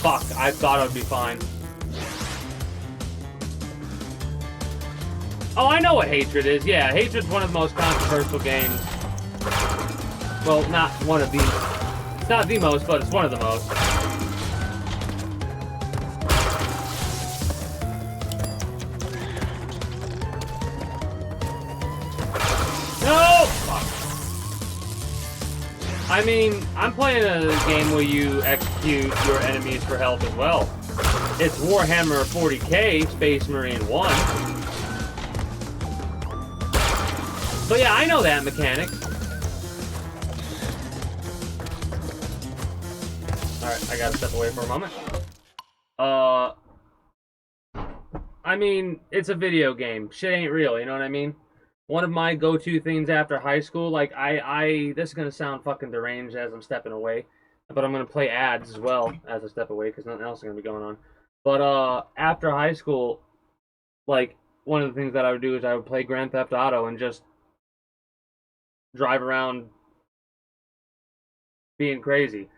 Fuck, I thought I would be fine. Oh, I know what Hatred is. Yeah, Hatred's one of the most controversial games. Well, not one of the... It's not the most, but it's one of the most. No! Fuck. I mean, I'm playing a game where you execute your enemies for health as well. It's Warhammer 40k, Space Marine 1. So yeah, I know that mechanic. Alright, I gotta step away for a moment. I mean, it's a video game. Shit ain't real, you know what I mean? One of my go-to things after high school, like, this is gonna sound fucking deranged as I'm stepping away, but I'm gonna play ads as well as I step away, because nothing else is gonna be going on. But, after high school, like, one of the things that I would do is I would play Grand Theft Auto and just drive around being crazy.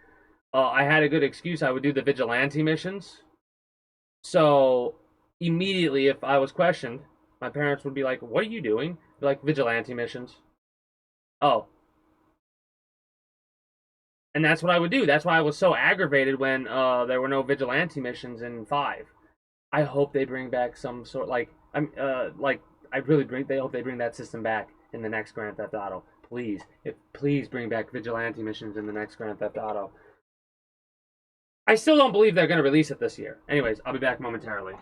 I had a good excuse. I would do the vigilante missions. So immediately, if I was questioned, my parents would be like, "What are you doing?" I'd be like, "Vigilante missions." Oh, and that's what I would do. That's why I was so aggravated when there were no vigilante missions in 5. I hope they bring back some sort I really hope they bring that system back in the next Grand Theft Auto. Please bring back vigilante missions in the next Grand Theft Auto. I still don't believe they're going to release it this year. Anyways, I'll be back momentarily.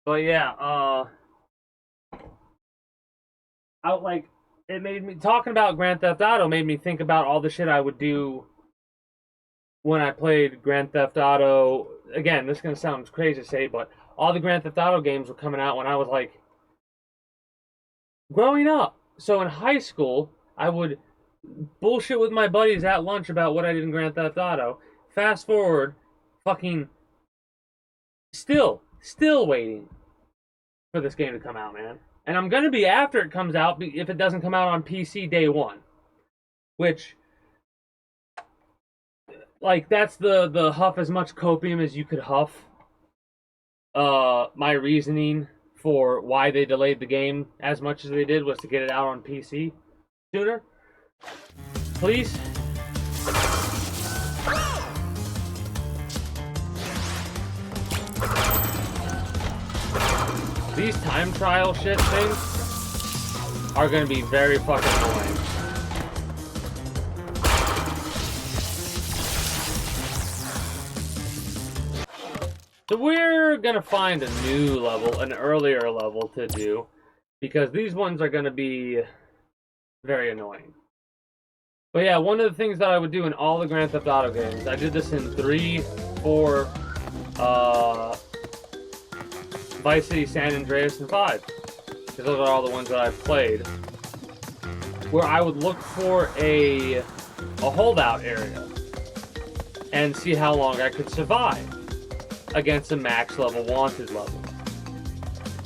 But yeah, it made me talking about Grand Theft Auto made me think about all the shit I would do when I played Grand Theft Auto. Again, this is gonna sound crazy to say, but all the Grand Theft Auto games were coming out when I was like growing up. So in high school, I would bullshit with my buddies at lunch about what I did in Grand Theft Auto. Fast forward, fucking still waiting for this game to come out, man. And I'm gonna be after it comes out if it doesn't come out on PC day one, which like that's the huff as much copium as you could huff. My reasoning for why they delayed the game as much as they did was to get it out on PC sooner. Please. These time trial shit things are gonna be very fucking annoying. So we're gonna find a new level, an earlier level to do, because these ones are gonna be very annoying. But yeah, one of the things that I would do in all the Grand Theft Auto games, I did this in 3, 4, Vice City, San Andreas, and 5. Because those are all the ones that I've played. Where I would look for a holdout area and see how long I could survive against a max level wanted level.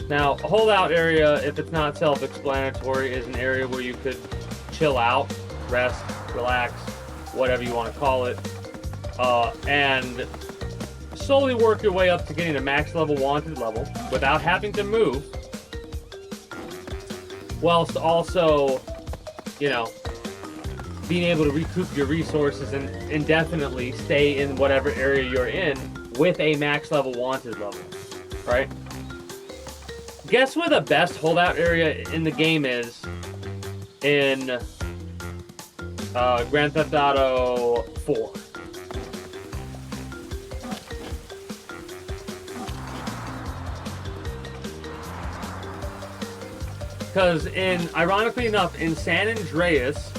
Now, a holdout area, if it's not self-explanatory, is an area where you could chill out, rest, relax, whatever you want to call it, and slowly work your way up to getting a max level wanted level without having to move, whilst also, you know, being able to recoup your resources and indefinitely stay in whatever area you're in with a max level wanted level, right? Guess where the best holdout area in the game is in Grand Theft Auto 4. Because ironically enough, in San Andreas,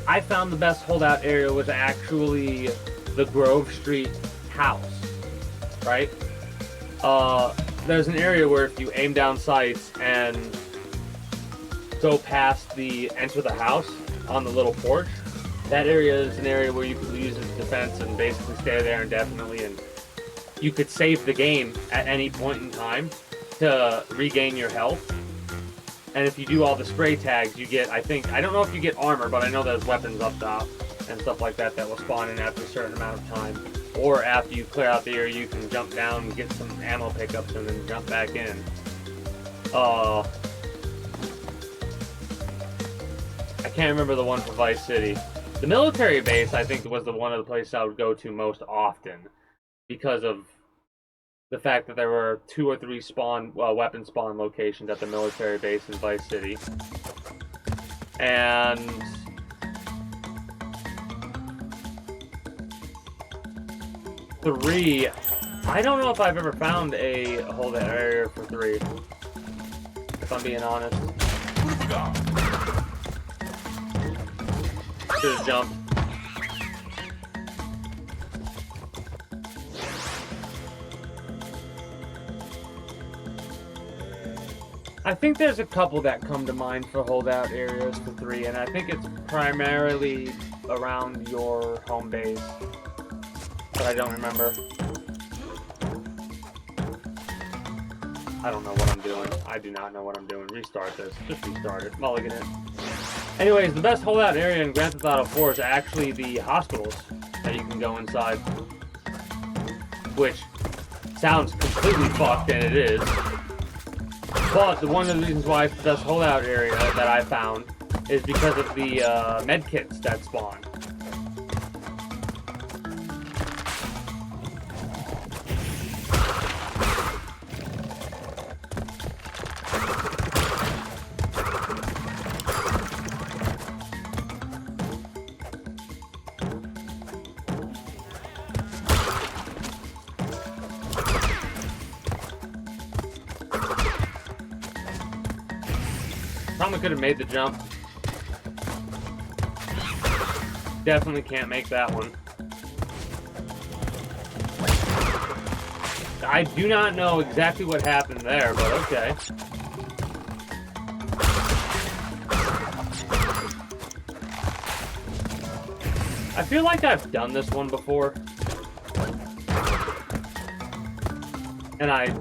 I found the best holdout area was actually the Grove Street house, right? There's an area where if you aim down sights and go past enter the house on the little porch, that area is an area where you could use as defense and basically stay there indefinitely, and you could save the game at any point in time to regain your health. And if you do all the spray tags, you get, I don't know if you get armor, but I know there's weapons up top and stuff like that that will spawn in after a certain amount of time. Or after you clear out the area, you can jump down and get some ammo pickups and then jump back in. I can't remember the one for Vice City. The military base, I think, was one of the places I would go to most often because of the fact that there were 2 or 3 weapon spawn locations at the military base in Vice City. And three, I don't know if I've ever found a holdout area for 3, if I'm being honest. Should have jumped. I think there's a couple that come to mind for holdout areas for 3, and I think it's primarily around your home base, but I don't remember. I don't know what I'm doing. I do not know what I'm doing. Restart this. Just restart it. Mulligan it. Anyways, the best holdout area in Grand Theft Auto 4 is actually the hospitals that you can go inside, which sounds completely fucked, and it is. But one of the reasons why it's the best holdout area that I found is because of the med kits that spawn. Tommy could have made the jump. Definitely can't make that one. I do not know exactly what happened there, but okay. I feel like I've done this one before. And I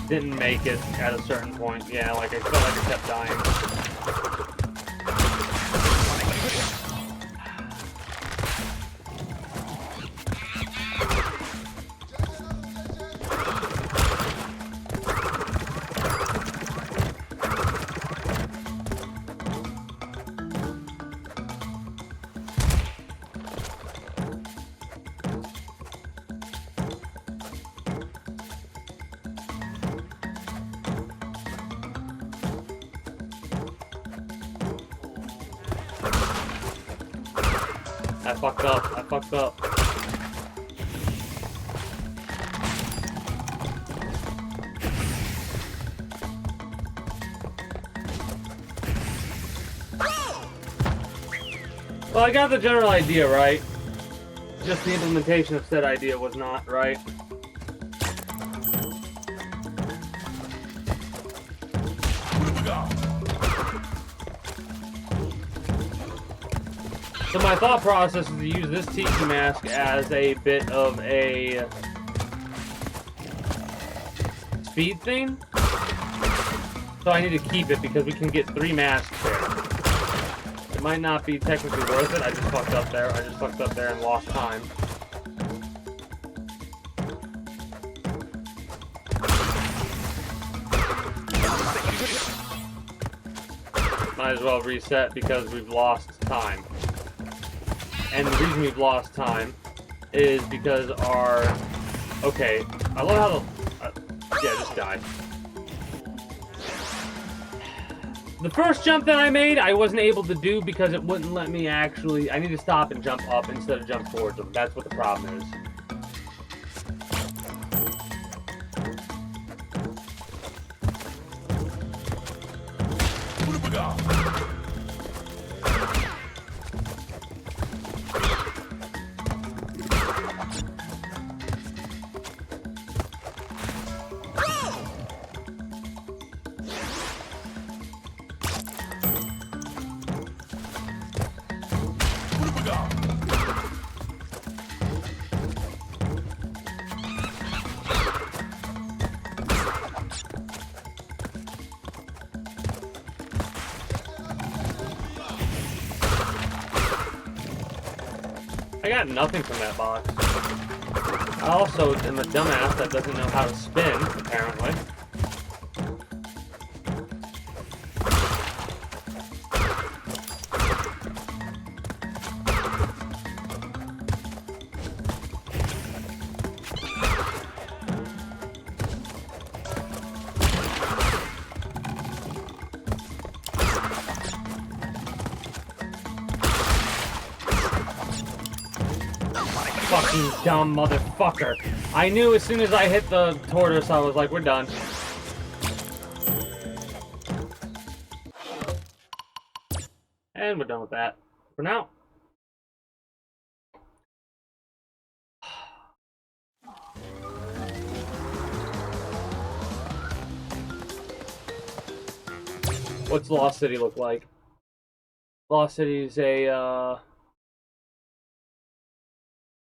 didn't make it at a certain point. Yeah, like I felt like I kept dying. I fucked up. I fucked up. Well, I got the general idea, right? Just the implementation of said idea was not right. So my thought process is to use this tiki mask as a bit of a speed thing. So I need to keep it because we can get 3 masks there. It might not be technically worth it. I just fucked up there. I just fucked up there and lost time. Might as well reset because we've lost time. And the reason we've lost time is because our... Okay, I love how the... yeah, just died. The first jump that I made, I wasn't able to do because it wouldn't let me actually... I need to stop and jump up instead of jump towards them. That's what the problem is. I got nothing from that box. I also am a dumbass that doesn't know how to spin, apparently. Fucking dumb motherfucker. I knew as soon as I hit the tortoise, I was like, we're done. And we're done with that. For now. What's Lost City look like? Lost City is a,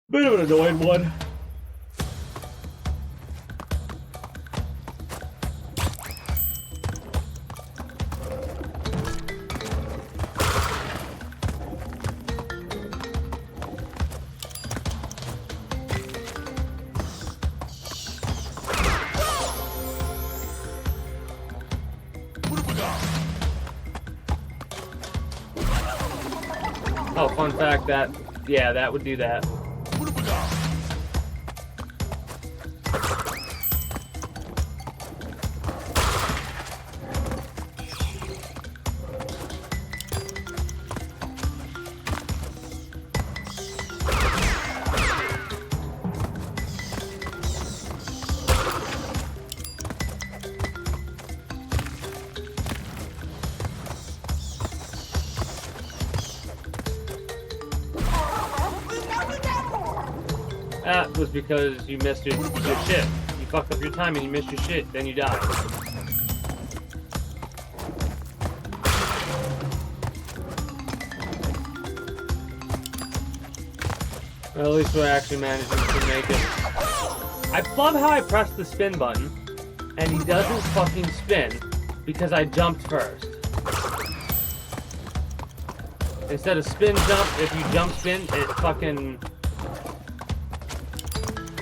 bit of an annoying one. Oh, fun fact that, yeah, that would do that. That was because you missed your shit. You fucked up your time and you missed your shit, then you died. Well, at least we're actually managing to make it. I love how I pressed the spin button, and he doesn't fucking spin because I jumped first. Instead of spin jump, if you jump spin, it fucking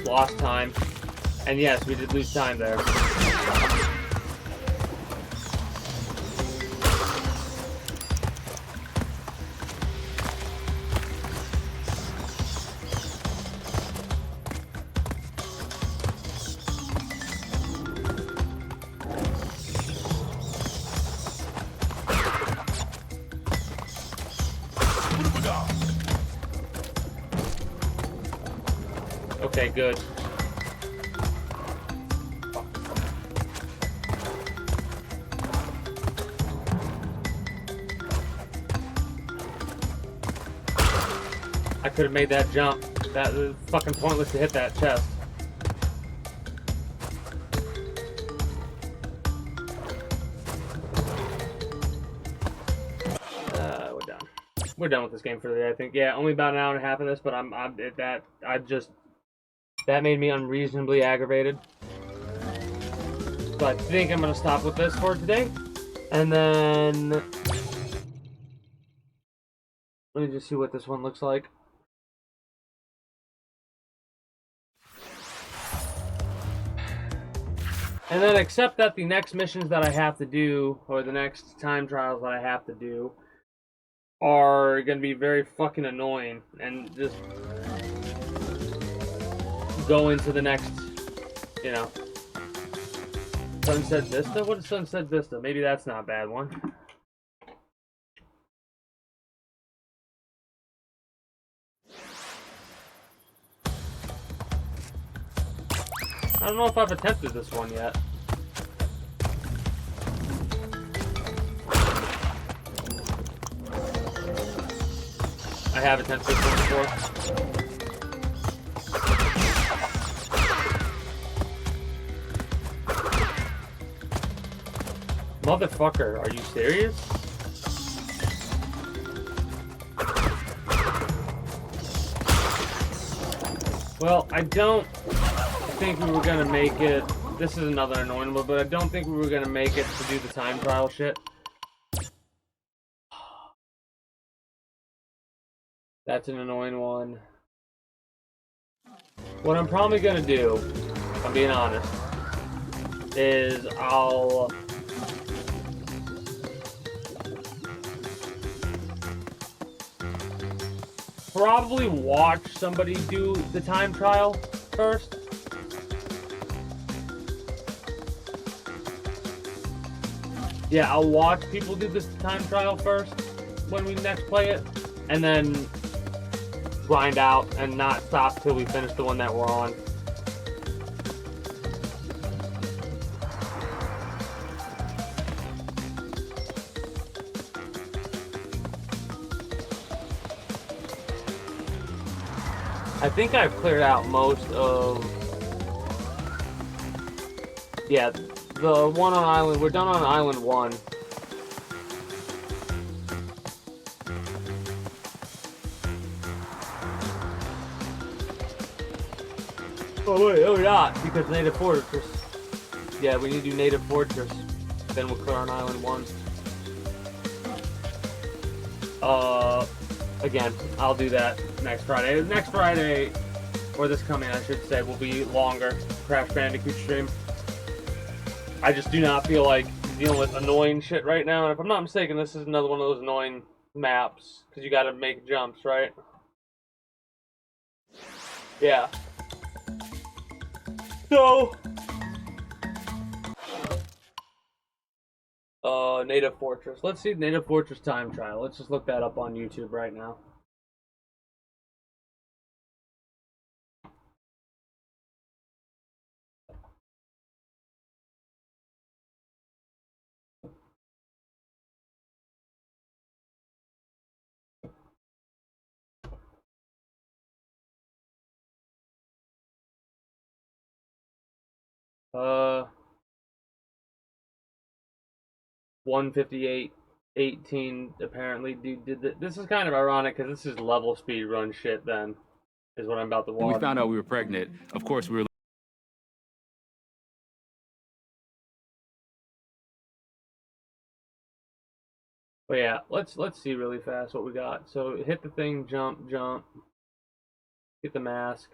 lost time. And yes, we did lose time there. Okay, good. I could have made that jump. That was fucking pointless to hit that chest. We're done. We're done with this game for the day, I think. Yeah, only about an hour and a half of this, but that made me unreasonably aggravated. So I think I'm gonna stop with this for today. And then let me just see what this one looks like. And then accept that the next missions that I have to do, or the next time trials that I have to do, are gonna be very fucking annoying, and just go into the next, you know, Sunset Vista? What is Sunset Vista? Maybe that's not a bad one. I don't know if I've attempted this one yet. I have attempted this one before. Motherfucker, are you serious? Well, I don't think we were gonna make it. This is another annoying one, but I don't think we were gonna make it to do the time trial shit. That's an annoying one. What I'm probably gonna do, if I'm being honest, is I'll probably watch somebody do the time trial first. Yeah, I'll watch people do this time trial first when we next play it, and then grind out and not stop till we finish the one that we're on. I think I've cleared out most of... Yeah, the one on Island... We're done on Island 1. Oh wait, oh we're not, because Native Fortress. Yeah, we need to do Native Fortress. Then we'll clear on Island 1. Again, I'll do that next Friday. Next Friday, or this coming, I should say, will be longer Crash Bandicoot stream. I just do not feel like dealing with annoying shit right now, and if I'm not mistaken, this is another one of those annoying maps, because you gotta make jumps, right? Yeah. So, Native Fortress. Let's see Native Fortress time trial. Let's just look that up on YouTube right now. Uh, 158.18 apparently. Dude did this is kind of ironic because this is level speed run shit. Then is what I'm about to watch. When we found out we were pregnant, of course we were. But yeah, let's see really fast what we got. So hit the thing, jump, jump, get the mask.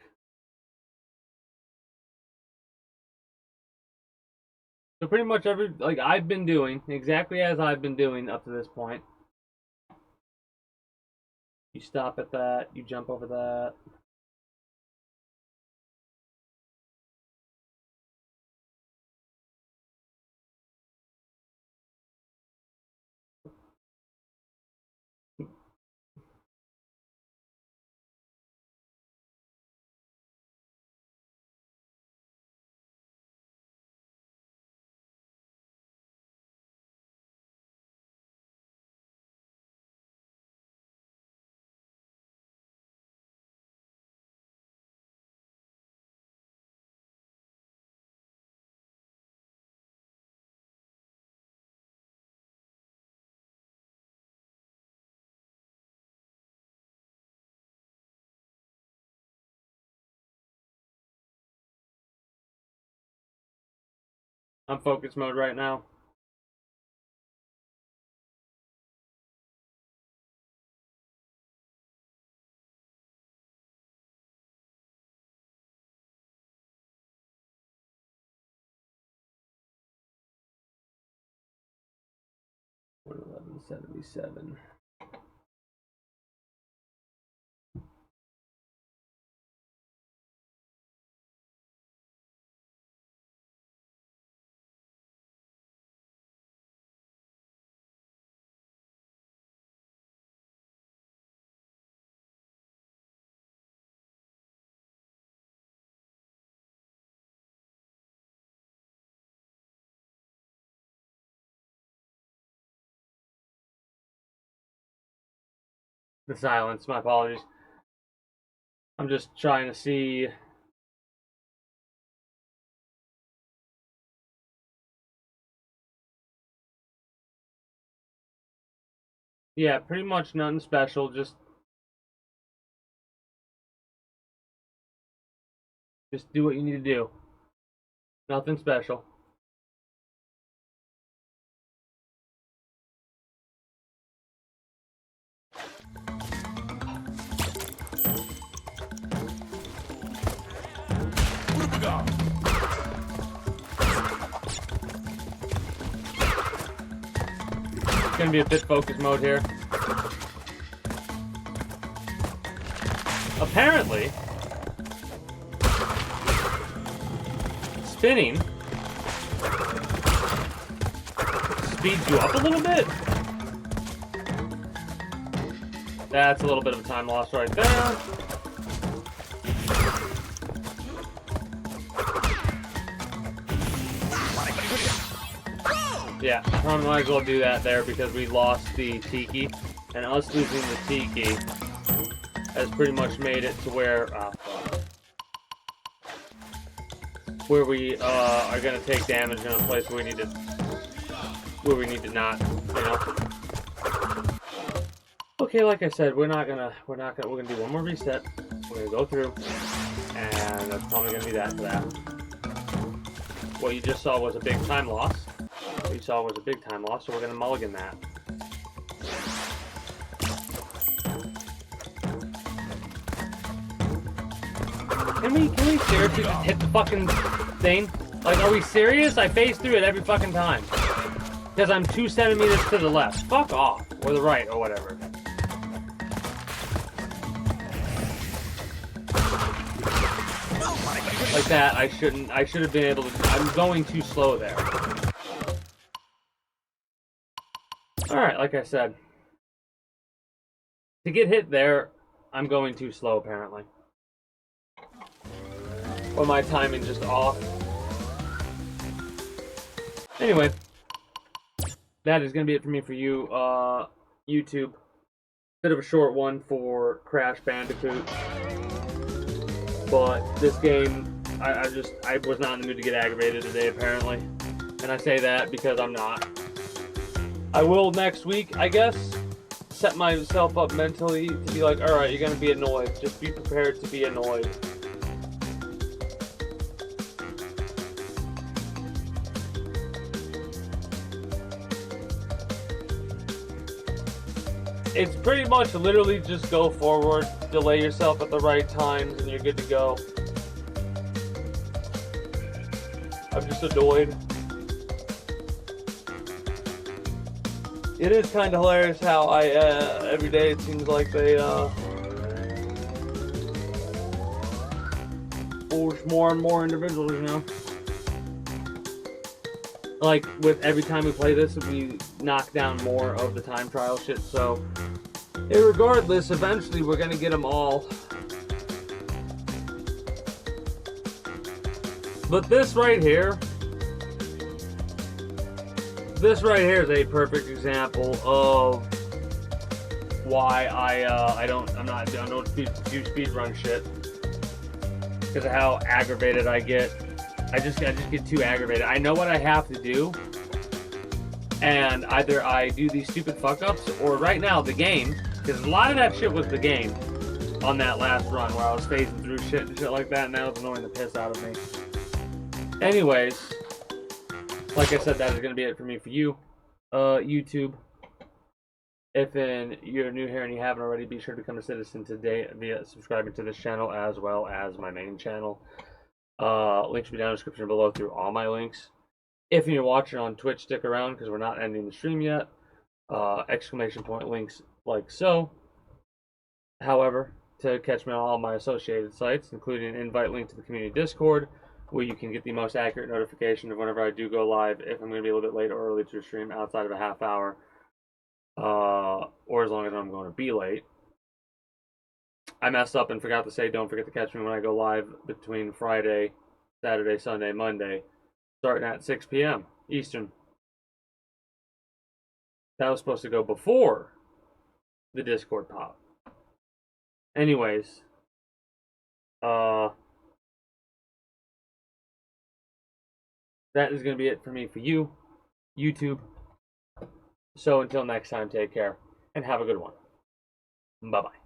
So pretty much like I've been doing exactly as I've been doing up to this point. You stop at that, you jump over that. I'm focus mode right now. $111.77. The silence, my apologies. I'm just trying to see. Yeah, pretty much nothing special, just do what you need to do. Nothing special. It's gonna be a bit focus mode here. Apparently, spinning speeds you up a little bit. That's a little bit of a time loss right there. Yeah, probably might as well do that there because we lost the Tiki, and us losing the Tiki has pretty much made it to where we are gonna take damage in a place where we need to not, you know. Okay, like I said, we're gonna do one more reset. We're gonna go through, and that's probably gonna be that for that. What you just saw was a big time loss. What you saw was a big time loss, so we're gonna mulligan that. Can we seriously just hit the fucking thing? Like, are we serious? I phase through it every fucking time. Because I'm 2 centimeters to the left. Fuck off. Or the right, or whatever. Like that, I should have been able to, I'm going too slow there. Alright, like I said. To get hit there, I'm going too slow apparently. Or my timing just off. Anyway. That is going to be it for me for you, YouTube. Bit of a short one for Crash Bandicoot. But this game I was not in the mood to get aggravated today, apparently. And I say that because I'm not. I will next week, I guess, set myself up mentally to be like, alright, you're gonna be annoyed. Just be prepared to be annoyed. It's pretty much literally just go forward, delay yourself at the right times, and you're good to go. I'm just annoyed. It is kind of hilarious how every day it seems like they force more and more individuals, you know? Like, with every time we play this, we knock down more of the time trial shit, so regardless, eventually we're gonna get them all. But this right here is a perfect example of why I don't do speed run shit, because of how aggravated I get. I just get too aggravated. I know what I have to do, and either I do these stupid fuck ups, or right now the game, because a lot of that shit was the game on that last run where I was phasing through shit and shit like that, and that was annoying the piss out of me. Anyways, like I said, that is going to be it for me for you, YouTube. If you're new here and you haven't already, be sure to become a citizen today via subscribing to this channel as well as my main channel. Links will be down in the description below through all my links. If you're watching on Twitch, stick around because we're not ending the stream yet. Exclamation point links like so. However, to catch me on all my associated sites, including an invite link to the community Discord, where you can get the most accurate notification of whenever I do go live, if I'm going to be a little bit late or early to stream outside of a half hour, or as long as I'm going to be late. I messed up and forgot to say, don't forget to catch me when I go live between Friday, Saturday, Sunday, Monday, starting at 6 p.m. Eastern. That was supposed to go before the Discord pop. Anyways, that is going to be it for me for you, YouTube. So until next time, take care and have a good one. Bye-bye.